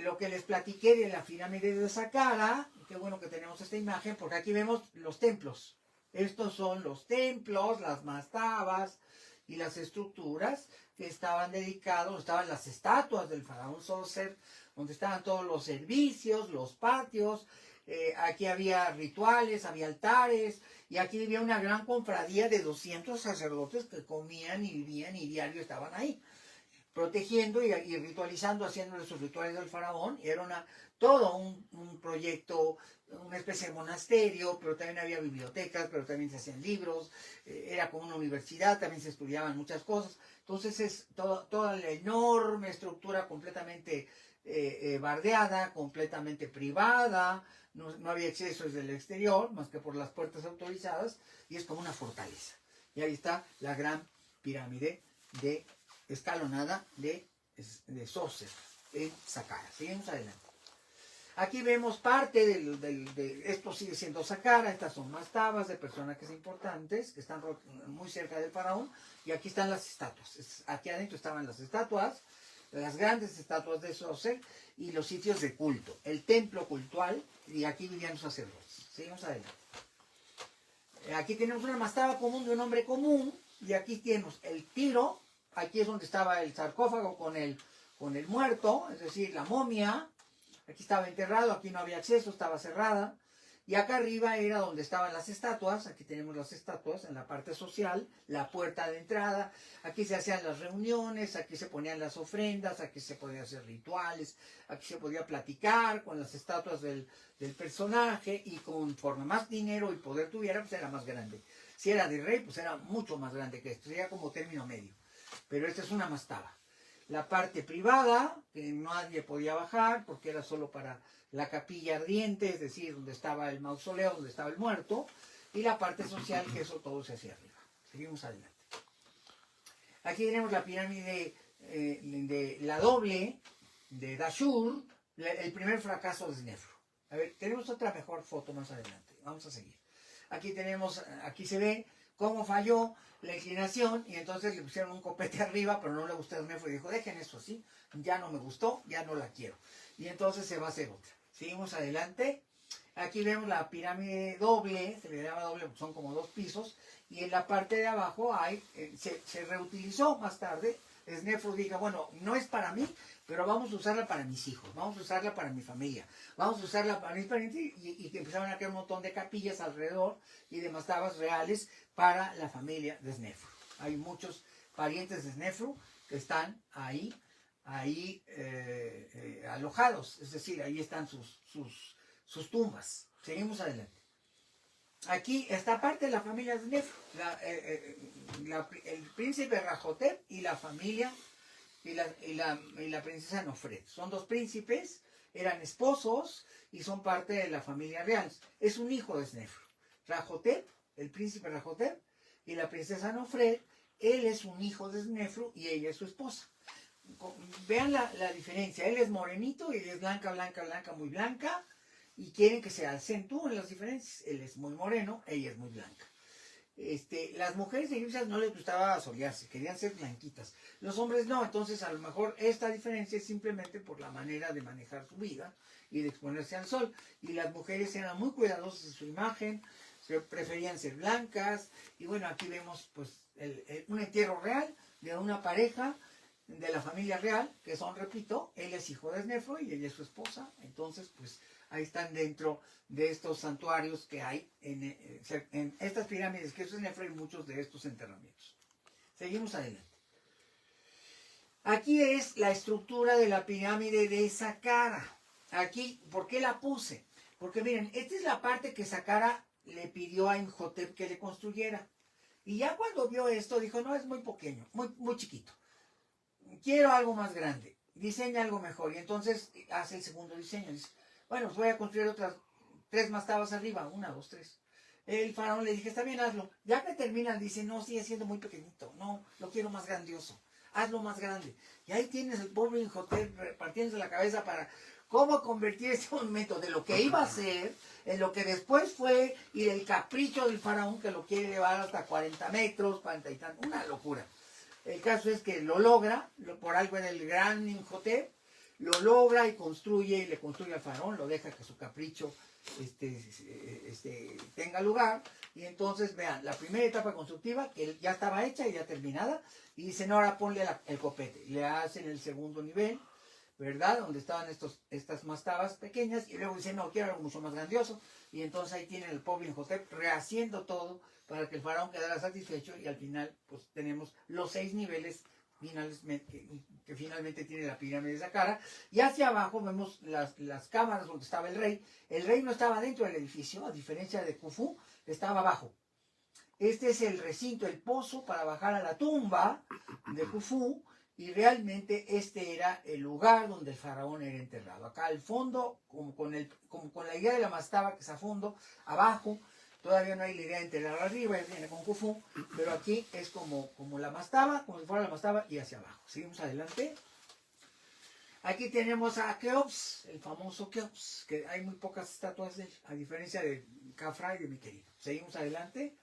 lo que les platiqué de la pirámide de Saqqara. Qué bueno que tenemos esta imagen, porque aquí vemos los templos. Estos son los templos, las mastabas y las estructuras que estaban dedicados, estaban las estatuas del faraón Zoser, donde estaban todos los servicios, los patios. Aquí había rituales, había altares, y aquí vivía una gran confradía de 200 sacerdotes que comían y vivían y diario estaban ahí, protegiendo y ritualizando, haciendo sus rituales del faraón. Y era todo un proyecto, una especie de monasterio, pero también había bibliotecas, pero también se hacían libros, era como una universidad, también se estudiaban muchas cosas. Entonces es toda la enorme estructura completamente bardeada, completamente privada. No había acceso desde el exterior, más que por las puertas autorizadas, y es como una fortaleza. Y ahí está la gran pirámide escalonada de Zoser en Saqqara. Seguimos adelante. Aquí vemos parte esto sigue siendo Saqqara. Estas son mastabas de personajes importantes que están muy cerca del faraón, y aquí están las estatuas. Aquí adentro estaban las estatuas, las grandes estatuas de Zoser y los sitios de culto, el templo cultual, y aquí vivían los sacerdotes. Seguimos adelante. Aquí tenemos una mastaba común de un hombre común, y aquí tenemos el tiro. Aquí es donde estaba el sarcófago con el muerto, es decir, la momia. Aquí estaba enterrado, aquí no había acceso, estaba cerrada. Y acá arriba era donde estaban las estatuas. Aquí tenemos las estatuas en la parte social, la puerta de entrada. Aquí se hacían las reuniones, aquí se ponían las ofrendas, aquí se podían hacer rituales, aquí se podía platicar con las estatuas del personaje, y conforme más dinero y poder tuviera, pues era más grande. Si era de rey, pues era mucho más grande que esto, sería como término medio. Pero esta es una mastaba. La parte privada, que nadie podía bajar porque era solo para la capilla ardiente, es decir, donde estaba el mausoleo, donde estaba el muerto, y la parte social, que eso todo se hacía arriba. Seguimos adelante. Aquí tenemos la pirámide de la doble de Dashur, el primer fracaso de Snefru. A ver, tenemos otra mejor foto más adelante. Vamos a seguir. Aquí se ve cómo falló la inclinación, y entonces le pusieron un copete arriba, pero no le gustó a Snefru y dijo, dejen eso así, ya no me gustó, ya no la quiero. Y entonces se va a hacer otra. Seguimos adelante. Aquí vemos la pirámide doble, se le llama doble porque son como 2 pisos, y en la parte de abajo se reutilizó más tarde Snefru diga, bueno, no es para mí, pero vamos a usarla para mis hijos, vamos a usarla para mi familia, vamos a usarla para mis parientes, y que empezaron a crear un montón de capillas alrededor y de mastabas reales para la familia de Snefru. Hay muchos parientes de Snefru que están ahí alojados, es decir, ahí están sus tumbas. Seguimos adelante. Aquí está parte de la familia de Snefru, el príncipe Rahotep y la familia y la princesa Nofret. Son dos príncipes, eran esposos y son parte de la familia real. Es un hijo de Snefru. Rahotep, el príncipe Rahotep, y la princesa Nofret, él es un hijo de Snefru y ella es su esposa. Vean la diferencia, él es morenito y ella es blanca, blanca, blanca, muy blanca, y quieren que se acentúen las diferencias. Él es muy moreno, ella es muy blanca. Las mujeres egipcias no les gustaba solearse, querían ser blanquitas. Los hombres no, entonces a lo mejor esta diferencia es simplemente por la manera de manejar su vida y de exponerse al sol. Y las mujeres eran muy cuidadosas de su imagen, preferían ser blancas. Y bueno, aquí vemos pues un entierro real de una pareja de la familia real, que son, repito, él es hijo de Snefru y ella es su esposa. Entonces, pues ahí están dentro de estos santuarios que hay en estas pirámides que es Snefru y muchos de estos enterramientos. Seguimos adelante. Aquí es la estructura de la pirámide de Saqqara. Aquí, ¿por qué la puse? Porque miren, esta es la parte que Saqqara le pidió a Imhotep que le construyera. Y ya cuando vio esto, dijo, no, es muy pequeño, muy chiquito. Quiero algo más grande, diseña algo mejor. Y entonces hace el segundo diseño. Dice, bueno, pues voy a construir otras 3 mastabas arriba, 1, 2, 3. El faraón le dije, está bien, hazlo. Ya que terminan, dice, no, sigue siendo muy pequeñito. No, lo quiero más grandioso. Hazlo más grande. Y ahí tienes el pobre Imhotep partiéndose la cabeza para cómo convertir este monumento de lo que iba a ser en lo que después fue, y del capricho del faraón que lo quiere llevar hasta 40 metros, 40 y tanto. Una locura. El caso es que lo logra, por algo en el gran Imhotep, lo logra y construye, y le construye al faraón, lo deja que su capricho tenga lugar. Y entonces, vean, la primera etapa constructiva, que ya estaba hecha y ya terminada, y dicen, ahora ponle el copete. Le hacen el segundo nivel, ¿verdad? Donde estaban estas mastabas pequeñas, y luego dicen, no, quiero algo mucho más grandioso. Y entonces ahí tienen el pobre Imhotep rehaciendo todo para que el faraón quedara satisfecho, y al final pues tenemos los 6 niveles finales que finalmente tiene la pirámide de Saqqara. Y hacia abajo vemos las cámaras donde estaba el rey. El rey no estaba dentro del edificio, a diferencia de Khufu, estaba abajo. Este es el recinto, el pozo para bajar a la tumba de Khufu, y realmente este era el lugar donde el faraón era enterrado. Acá al fondo, como con la idea de la mastaba, que es a fondo, abajo, todavía no hay la idea de enterrar arriba, viene con Khufu, pero aquí es como la mastaba, como si fuera la mastaba, y hacia abajo. Seguimos adelante. Aquí tenemos a Keops, el famoso Keops, que hay muy pocas estatuas de él, a diferencia de Khafra y de mi querido. Seguimos adelante.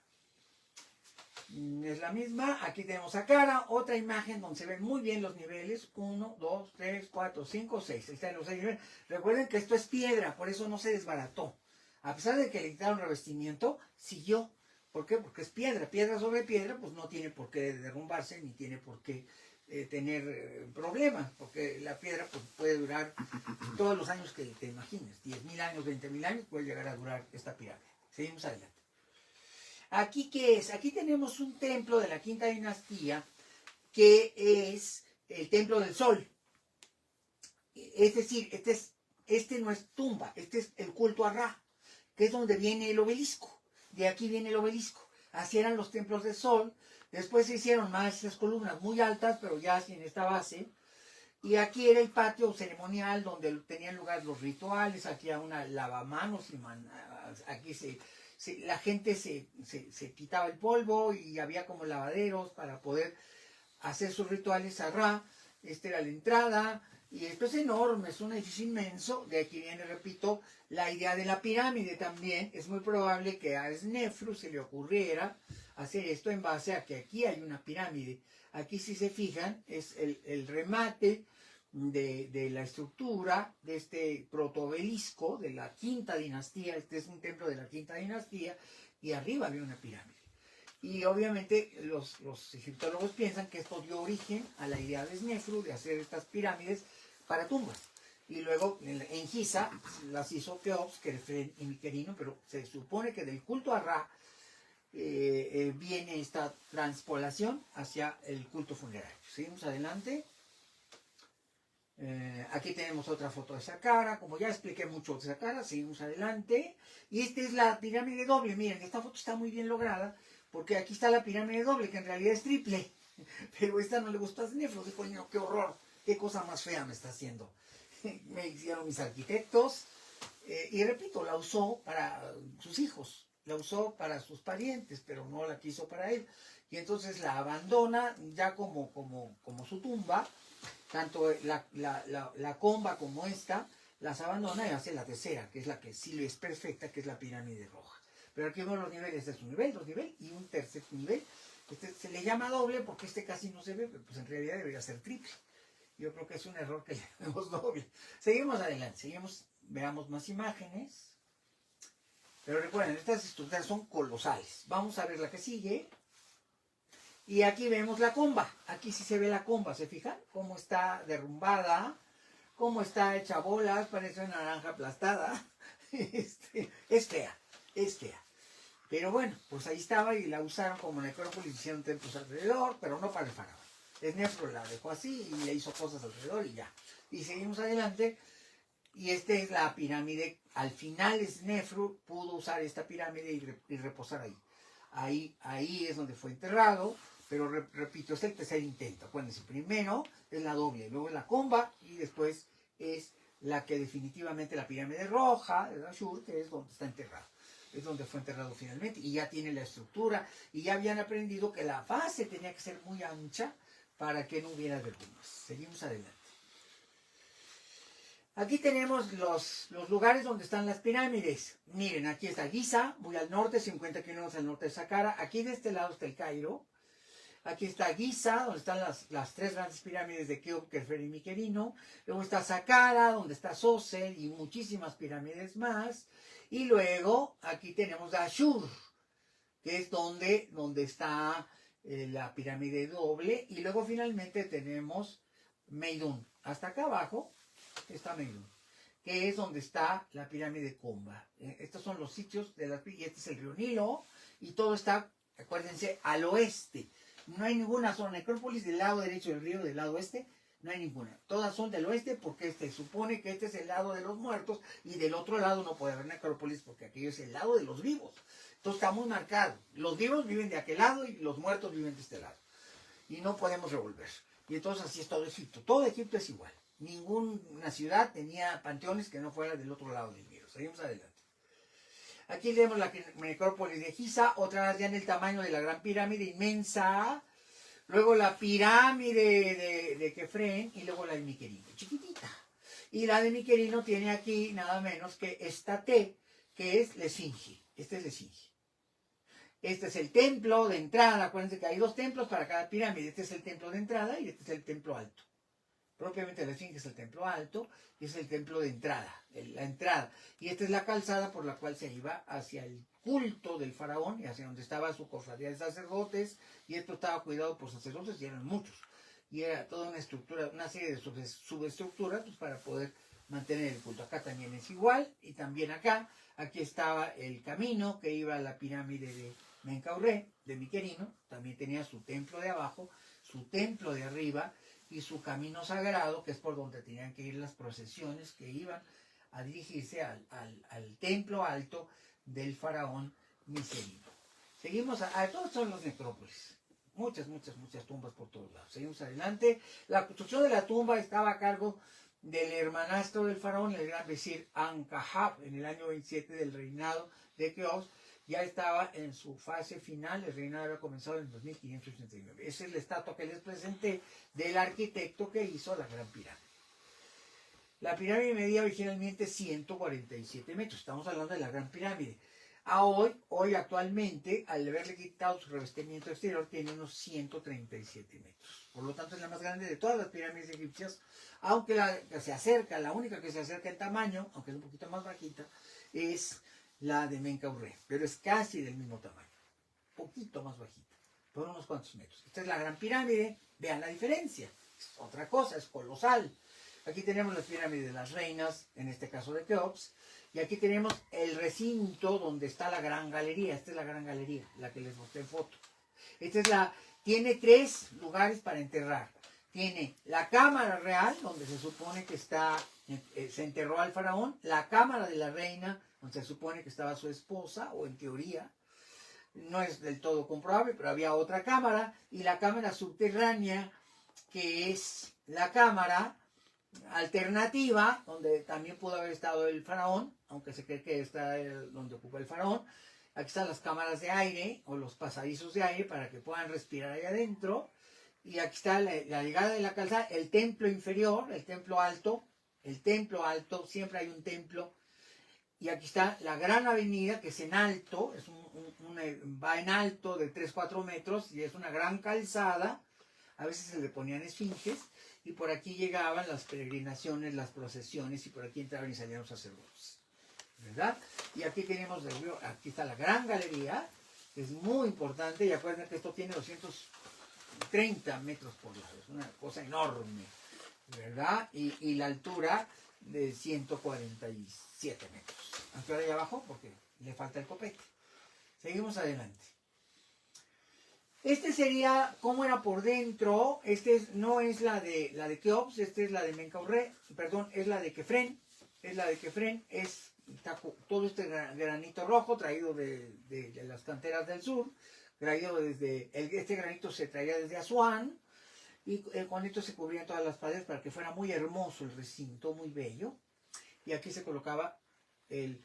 Es la misma. Aquí tenemos a Saqqara, otra imagen donde se ven muy bien los niveles. 1, 2, 3, 4, 5, 6. Ahí están los 6 niveles. Recuerden que esto es piedra, por eso no se desbarató. A pesar de que le quitaron revestimiento, siguió. ¿Por qué? Porque es piedra. Piedra sobre piedra, pues no tiene por qué derrumbarse, ni tiene por qué tener problemas. Porque la piedra pues, puede durar todos los años que te imagines. 10.000 años, 20.000 años puede llegar a durar esta pirámide. Seguimos adelante. ¿Aquí qué es? Aquí tenemos un templo de la quinta dinastía que es el templo del sol. Es decir, este no es tumba, este es el culto a Ra, que es donde viene el obelisco. De aquí viene el obelisco. Así eran los templos del sol. Después se hicieron más esas columnas muy altas, pero ya sin esta base. Y aquí era el patio ceremonial donde tenían lugar los rituales. Aquí había una lavamanos, aquí la gente se quitaba el polvo y había como lavaderos para poder hacer sus rituales a Ra. Esta era la entrada, y esto es enorme, es un edificio inmenso. De aquí viene, repito, la idea de la pirámide también. Es muy probable que a Snefru se le ocurriera hacer esto en base a que aquí hay una pirámide. Aquí, si se fijan, es el remate de la estructura de este protobelisco de la quinta dinastía. Este es un templo de la quinta dinastía, y arriba había una pirámide. Y obviamente los egiptólogos piensan que esto dio origen a la idea de Snefru de hacer estas pirámides para tumbas. Y luego en Giza las hizo Keops, Kefren y Miquerino, pero se supone que del culto a Ra viene esta transpolación hacia el culto funerario. Seguimos adelante. Aquí tenemos otra foto de Saqqara. Como ya expliqué mucho de Saqqara, seguimos adelante. Y esta es la pirámide doble. Miren, esta foto está muy bien lograda, porque aquí está la pirámide doble, que en realidad es triple. Pero esta no le gustó a Snefru. Dijo, no, qué horror, qué cosa más fea me está haciendo. Me hicieron mis arquitectos. Y repito, la usó para sus hijos, la usó para sus parientes, pero no la quiso para él. Y entonces la abandona ya como su tumba. Tanto la comba como esta las abandona y hace la tercera, que es la que sí es perfecta, que es la pirámide roja. Pero aquí vemos los niveles, este es un nivel, dos niveles y un tercer nivel. Este se le llama doble porque este casi no se ve, pero pues en realidad debería ser triple. Yo creo que es un error que le vemos doble. Seguimos adelante, veamos más imágenes. Pero recuerden, estas estructuras son colosales. Vamos a ver la que sigue. Y aquí vemos la comba. Aquí sí se ve la comba, ¿se fijan? Cómo está derrumbada, cómo está hecha bolas, parece una naranja aplastada. Es fea, es fea. Pero bueno, pues ahí estaba y la usaron como necrópolis, hicieron templos alrededor, pero no para el faraón. Snefru la dejó así y le hizo cosas alrededor y ya. Y seguimos adelante. Y esta es la pirámide. Al final Snefru pudo usar esta pirámide y reposar ahí. Ahí es donde fue enterrado. Pero repito, es el tercer intento. Acuérdense, primero es la doble, luego es la comba y después es la que definitivamente la pirámide roja, de Ashur, que es donde está enterrado. Es donde fue enterrado finalmente y ya tiene la estructura y ya habían aprendido que la base tenía que ser muy ancha para que no hubiera derrumbes. Seguimos adelante. Aquí tenemos los lugares donde están las pirámides. Miren, aquí está Giza, muy al norte, 50 kilómetros al norte de Saqqara. Aquí de este lado está el Cairo. Aquí está Giza, donde están las tres grandes pirámides de Keops, Kefren y Miquerino. Luego está Saqqara, donde está Zoser y muchísimas pirámides más. Y luego aquí tenemos Ashur, que es donde está la pirámide doble. Y luego finalmente tenemos Meidún. Hasta acá abajo está Meidún, que es donde está la pirámide Comba. Estos son los sitios de las pirámides. Y este es el río Nilo. Y todo está, acuérdense, al oeste. No hay ninguna zona necrópolis del lado derecho del río, del lado oeste, no hay ninguna. Todas son del oeste porque supone que este es el lado de los muertos y del otro lado no puede haber necrópolis porque aquello es el lado de los vivos. Entonces está muy marcado. Los vivos viven de aquel lado y los muertos viven de este lado. Y no podemos revolver. Y entonces así es todo Egipto. Todo Egipto es igual. Ninguna ciudad tenía panteones que no fuera del otro lado del Nilo. Seguimos adelante. Aquí vemos la necrópolis de Giza, otra vez ya en el tamaño de la gran pirámide inmensa. Luego la pirámide de Kefren y luego la de Miquerino, chiquitita. Y la de Miquerino tiene aquí nada menos que esta T, que es la esfinge. Esta es la esfinge. Este es el templo de entrada. Acuérdense que hay dos templos para cada pirámide. Este es el templo de entrada y este es el templo alto. Propiamente la esfinge es el templo alto y es el templo de entrada, la entrada. Y esta es la calzada por la cual se iba hacia el culto del faraón y hacia donde estaba su cofradía de sacerdotes. Y esto estaba cuidado por sacerdotes y eran muchos. Y era toda una estructura, una serie de subestructuras pues, para poder mantener el culto. Acá también es igual y también acá. Aquí estaba el camino que iba a la pirámide de Menkaure, de Miquerino. También tenía su templo de abajo, su templo de arriba y su camino sagrado, que es por donde tenían que ir las procesiones que iban a dirigirse al templo alto del faraón Micerino. Seguimos, todos son los necrópolis. Muchas tumbas por todos lados. Seguimos adelante. La construcción de la tumba estaba a cargo del hermanastro del faraón, el gran visir Ankahab, en el año 27 del reinado de Keops. Ya estaba en su fase final, el reinado había comenzado en 2589. Esa es la estatua que les presenté del arquitecto que hizo la Gran Pirámide. La pirámide medía originalmente 147 metros, estamos hablando de la Gran Pirámide. Hoy actualmente, al haberle quitado su revestimiento exterior, tiene unos 137 metros. Por lo tanto, es la más grande de todas las pirámides egipcias, aunque la única que se acerca en tamaño, aunque es un poquito más bajita, es la de Menkaure, pero es casi del mismo tamaño. poquito más bajita, por unos cuantos metros. Esta es la Gran Pirámide, vean la diferencia, es otra cosa, es colosal. Aquí tenemos la pirámide de las reinas, en este caso de Keops, y aquí tenemos el recinto donde está la Gran Galería. Esta es la Gran Galería, la que les mostré en foto. Tiene 3 lugares para enterrar. Tiene la cámara real, donde se supone que se enterró al faraón, la cámara de la reina, donde se supone que estaba su esposa, o en teoría, no es del todo comprobable, pero había otra cámara, y la cámara subterránea, que es la cámara alternativa, donde también pudo haber estado el faraón, aunque se cree que está donde ocupa el faraón. Aquí están las cámaras de aire, o los pasadizos de aire, para que puedan respirar ahí adentro. Y aquí está la llegada de la calzada, el templo inferior, el templo alto, siempre hay un templo. Y aquí está la gran avenida, que es en alto, va en alto de 3-4 metros, y es una gran calzada. A veces se le ponían esfinges, y por aquí llegaban las peregrinaciones, las procesiones, y por aquí entraban y salían los sacerdotes, ¿verdad? Y aquí aquí está la Gran Galería, que es muy importante, y acuérdense que esto tiene 230 metros por lado, es una cosa enorme, ¿verdad? Y la altura de 147 metros. Aunque ahora ahí abajo, porque le falta el copete. Seguimos adelante. Este sería cómo era por dentro. No es la de Keops, esta es la de Menkaure, perdón, es la de Kefren. Está todo este granito rojo traído de las canteras del sur, traído este granito se traía desde Asuán, y con esto se cubrían todas las paredes para que fuera muy hermoso el recinto, muy bello. Y aquí se colocaba el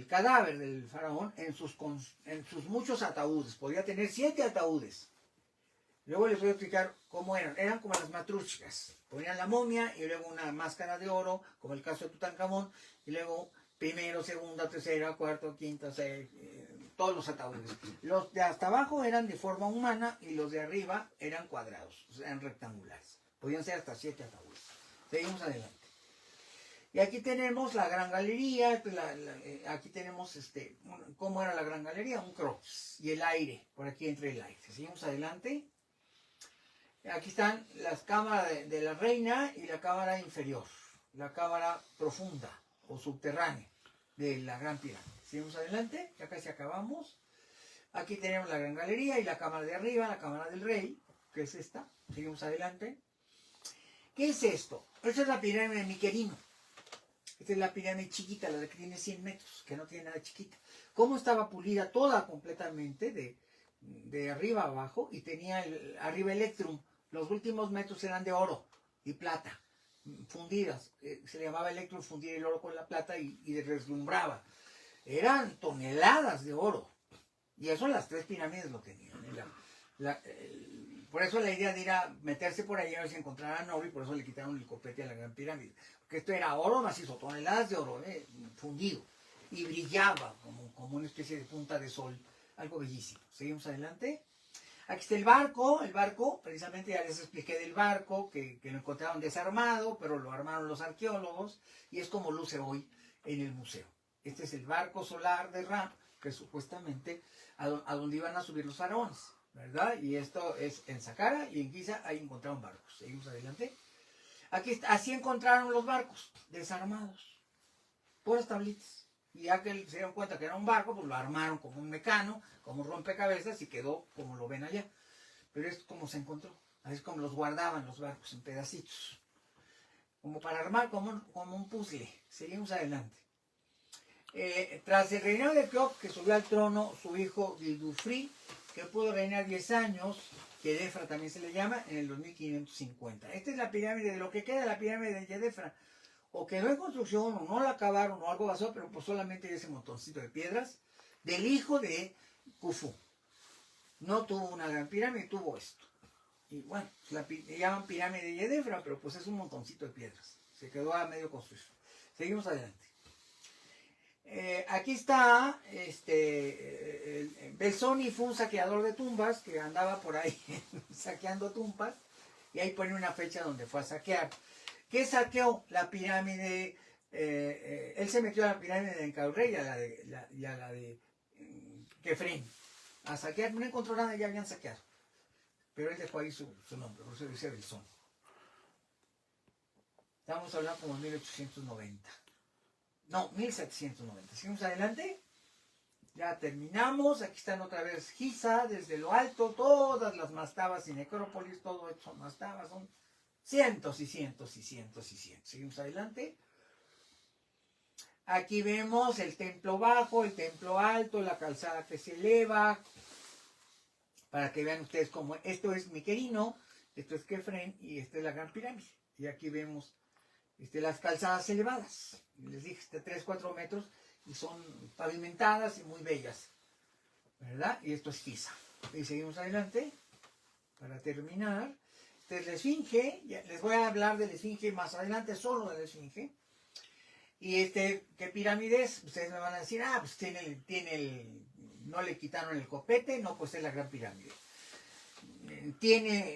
cadáver del faraón en sus muchos ataúdes. Podía tener 7 ataúdes. Luego les voy a explicar cómo eran. Eran como las matrushkas. Ponían la momia y luego una máscara de oro, como el caso de Tutankamón, y luego primero, segunda, tercera, cuarta, quinta, sexta, todos los ataúdes. Los de hasta abajo eran de forma humana y los de arriba eran cuadrados, o sea, eran rectangulares. Podían ser hasta 7 ataúdes. Seguimos adelante. Y aquí tenemos la Gran Galería, aquí tenemos cómo era la Gran Galería, un croquis, y el aire, por aquí entra el aire. Seguimos adelante. Aquí están las cámaras de la reina y la cámara inferior, la cámara profunda o subterránea de la Gran Pirámide. Seguimos adelante, ya casi acabamos. Aquí tenemos la Gran Galería y la cámara de arriba, la cámara del rey, que es esta. Seguimos adelante. ¿Qué es esto? Esta es la pirámide de Miquelino. Esta es la pirámide chiquita, la de que tiene 100 metros, que no tiene nada chiquita. ¿Cómo estaba pulida toda completamente de arriba a abajo? Y tenía arriba electrum. Los últimos metros eran de oro y plata, fundidas. Se le llamaba electrum, fundir el oro con la plata y deslumbraba. Eran toneladas de oro. Y eso las 3 pirámides lo tenían. Por eso la idea de ir a meterse por ahí a ver si encontraran oro, y por eso le quitaron el copete a la Gran Pirámide. Porque esto era oro macizo, toneladas de oro, fundido. Y brillaba como una especie de punta de sol. Algo bellísimo. Seguimos adelante. Aquí está el barco, precisamente ya les expliqué del barco, que lo encontraron desarmado, pero lo armaron los arqueólogos, y es como luce hoy en el museo. Este es el barco solar de Ra, que supuestamente a donde iban a subir los faraones, ¿verdad? Y esto es en Saqqara y en Giza, ahí encontraron barcos. Seguimos adelante. Así encontraron los barcos, desarmados, puras tablitas. Y ya que se dieron cuenta que era un barco, pues lo armaron como un mecano, como un rompecabezas, y quedó como lo ven allá. Pero es como se encontró. Así es como los guardaban los barcos, en pedacitos. Como para armar como un puzzle. Seguimos adelante. Tras el reinado de Keops, que subió al trono su hijo Dildufri, que pudo reinar 10 años, Yedefra también se le llama, en el 2550. Esta es la pirámide, de lo que queda de la pirámide de Yedefra. O quedó en construcción, o no la acabaron, o algo pasó, pero pues solamente ese montoncito de piedras del hijo de Khufu. No tuvo una gran pirámide, tuvo esto. Y bueno, le llaman pirámide de Yedefra, pero pues es un montoncito de piedras. Se quedó a medio construir. Seguimos adelante. Aquí está, Belzoni fue un saqueador de tumbas que andaba por ahí saqueando tumbas, y ahí pone una fecha donde fue a saquear. ¿Qué saqueó? La pirámide, él se metió a la pirámide de Encaurre y a la de Kefren. a saquear, no encontró nada, ya habían saqueado. Pero él dejó ahí su nombre, por eso dice Belzón. Estamos hablando como 1890. No, 1790. Seguimos adelante. Ya terminamos. Aquí están otra vez Giza, desde lo alto, todas las mastabas y necrópolis, todo esto son mastabas, son cientos y cientos y cientos y cientos. Seguimos adelante. Aquí vemos el templo bajo, el templo alto, la calzada que se eleva, para que vean ustedes cómo esto es Miquerino, esto es Kefren y esta es la Gran Pirámide. Y aquí vemos las calzadas elevadas. Les dije, 3-4 metros y son pavimentadas y muy bellas, ¿verdad? Y esto es Giza. Y seguimos adelante para terminar. Esta es la Esfinge. Les voy a hablar de la Esfinge más adelante, solo de la Esfinge. Y ¿qué pirámide es? Ustedes me van a decir, pues no le quitaron el copete, no puede ser la Gran Pirámide.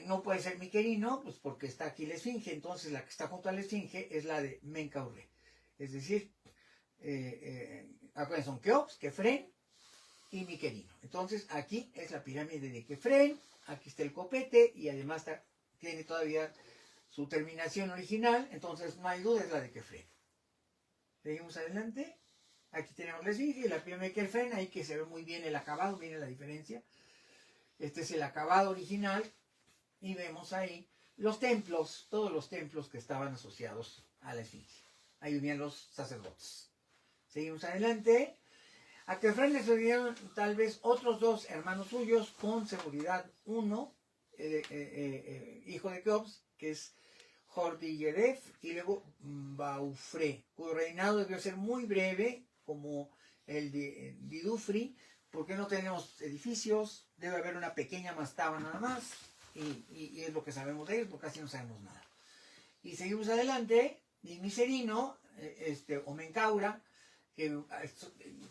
No puede ser Miquerino, pues porque está aquí la Esfinge, entonces la que está junto a la Esfinge es la de Menkaure. Es decir, acuérdense, son Keops, Kefren y Miquerino. Entonces aquí es la pirámide de Kefren, aquí está el copete y además tiene todavía su terminación original, entonces no hay duda, es la de Kefren. Seguimos adelante. Aquí tenemos la Esfinge y la pirámide de Kefren, ahí que se ve muy bien el acabado, miren la diferencia. Este es el acabado original y vemos ahí los templos, todos los templos que estaban asociados a la Esfinge. Ahí vivían los sacerdotes. Seguimos adelante. A Kefren le sucedieron tal vez otros 2 hermanos suyos, con seguridad uno, hijo de Keops, que es Jordilledef, y luego Baufré, cuyo reinado debió ser muy breve, como el de Didufri, porque no tenemos edificios, debe haber una pequeña mastaba nada más, y es lo que sabemos de ellos, porque casi no sabemos nada. Y seguimos adelante, y Micerino, o Menkaura, que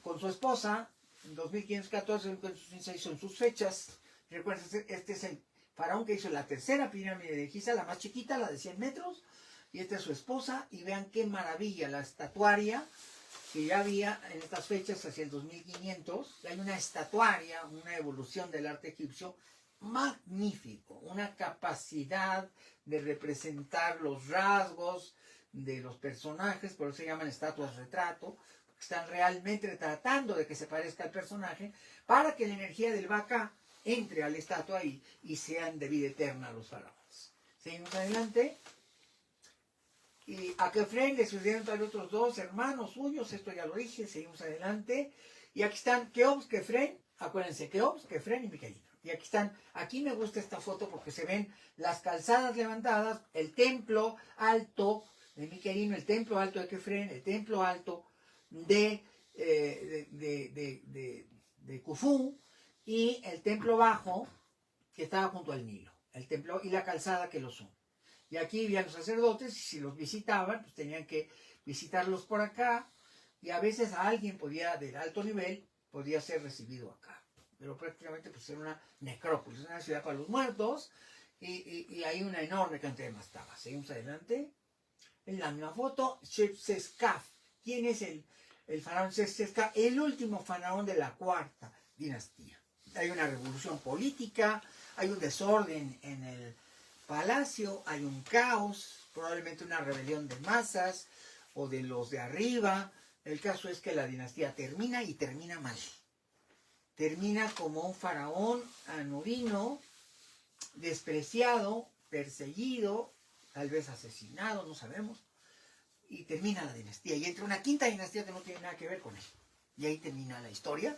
con su esposa, en 2514, son sus fechas. Recuerden, este es el faraón que hizo la tercera pirámide de Giza, la más chiquita, la de 100 metros, y esta es su esposa, y vean qué maravilla, la estatuaria que ya había en estas fechas hacia el 2500, hay una estatuaria, una evolución del arte egipcio magnífico, una capacidad de representar los rasgos de los personajes, por eso se llaman estatuas retrato, porque están realmente tratando de que se parezca al personaje, para que la energía del Baka entre a la estatua y sean de vida eterna los faraones. Seguimos adelante. Y a Kefren le sucedieron tal otros 2 hermanos suyos, esto ya lo dije, seguimos adelante. Y aquí están Keops, Kefren, acuérdense, Keops, Kefren y Miquerino. Y aquí están, aquí me gusta esta foto porque se ven las calzadas levantadas, el templo alto de Miquerino, el templo alto de Kefren, el templo alto de Khufu y el templo bajo que estaba junto al Nilo, el templo y la calzada que lo son. Y aquí vivían los sacerdotes y si los visitaban, pues tenían que visitarlos por acá y a veces a alguien del alto nivel podía ser recibido acá. Pero prácticamente pues era una necrópolis, una ciudad para los muertos y hay una enorme cantidad de mastabas. Seguimos adelante. En la misma foto, Shepseskaf. ¿Quién es el faraón Shepseskaf? El último faraón de la 4ª dinastía. Hay una revolución política, hay un desorden en el palacio, hay un caos, probablemente una rebelión de masas o de los de arriba. El caso es que la dinastía termina y termina mal. Termina como un faraón anodino, despreciado, perseguido, tal vez asesinado, no sabemos. Y termina la dinastía. Y entra una 5ª dinastía que no tiene nada que ver con él. Y ahí termina la historia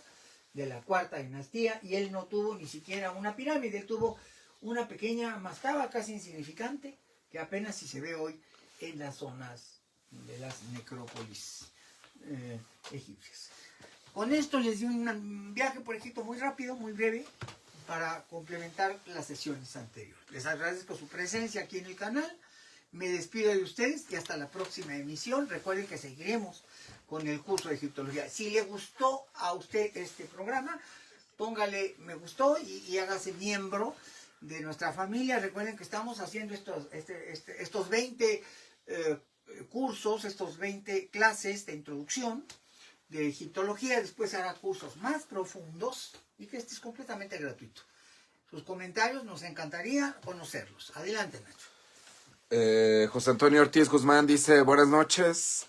de la 4ª dinastía. Y él no tuvo ni siquiera una pirámide, él tuvo una pequeña mastaba casi insignificante que apenas si se ve hoy en las zonas de las necrópolis egipcias. Con esto les di un viaje por Egipto muy rápido, muy breve, para complementar las sesiones anteriores. Les agradezco su presencia aquí en el canal. Me despido de ustedes y hasta la próxima emisión. Recuerden que seguiremos con el curso de egiptología. Si le gustó a usted este programa, póngale me gustó y hágase miembro de nuestra familia. Recuerden que estamos haciendo estos 20 cursos, estos 20 clases de introducción de egiptología. Después hará cursos más profundos y que este es completamente gratuito. Sus comentarios nos encantaría conocerlos. Adelante, Nacho. José Antonio Ortiz Guzmán dice, buenas noches.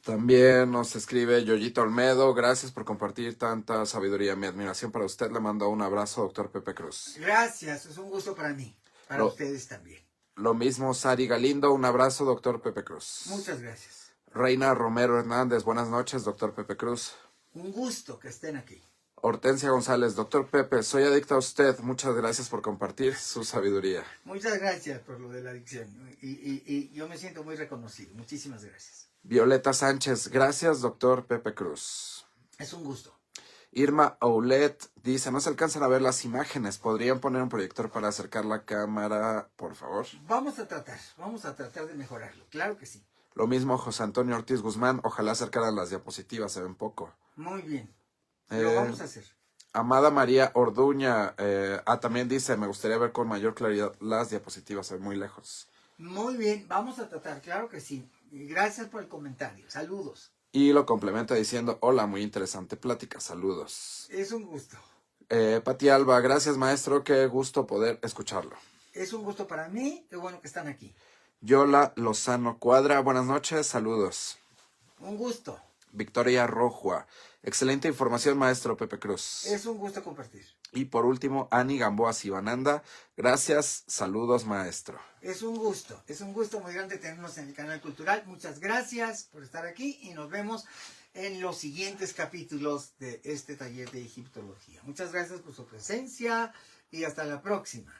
También nos escribe Yoyito Olmedo, gracias por compartir tanta sabiduría. Mi admiración para usted. Le mando un abrazo, doctor Pepe Cruz. Gracias, es un gusto para mí, para ustedes también. Lo mismo, Sari Galindo, un abrazo, doctor Pepe Cruz. Muchas gracias. Reina Romero Hernández, buenas noches, doctor Pepe Cruz. Un gusto que estén aquí. Hortensia González, doctor Pepe, soy adicta a usted. Muchas gracias por compartir su sabiduría. Muchas gracias por lo de la adicción. Y yo me siento muy reconocido. Muchísimas gracias. Violeta Sánchez, gracias, doctor Pepe Cruz. Es un gusto. Irma Oulet dice, no se alcanzan a ver las imágenes. ¿Podrían poner un proyector para acercar la cámara, por favor? Vamos a tratar de mejorarlo. Claro que sí. Lo mismo José Antonio Ortiz Guzmán, ojalá acercaran las diapositivas, se ven poco. Muy bien. Lo vamos a hacer. Amada María Orduña, también dice, me gustaría ver con mayor claridad las diapositivas, se ven muy lejos. Muy bien, vamos a tratar, claro que sí. Y gracias por el comentario. Saludos. Y lo complementa diciendo, hola, muy interesante plática, saludos. Es un gusto. Pati Alba, gracias maestro, qué gusto poder escucharlo. Es un gusto para mí, qué bueno que están aquí. Yola Lozano Cuadra, buenas noches, saludos. Un gusto. Victoria Rojua, excelente información maestro Pepe Cruz. Es un gusto compartir. Y por último, Ani Gamboa Sivananda, gracias, saludos maestro. Es un gusto muy grande tenernos en el canal cultural. Muchas gracias por estar aquí y nos vemos en los siguientes capítulos de este taller de egiptología. Muchas gracias por su presencia y hasta la próxima.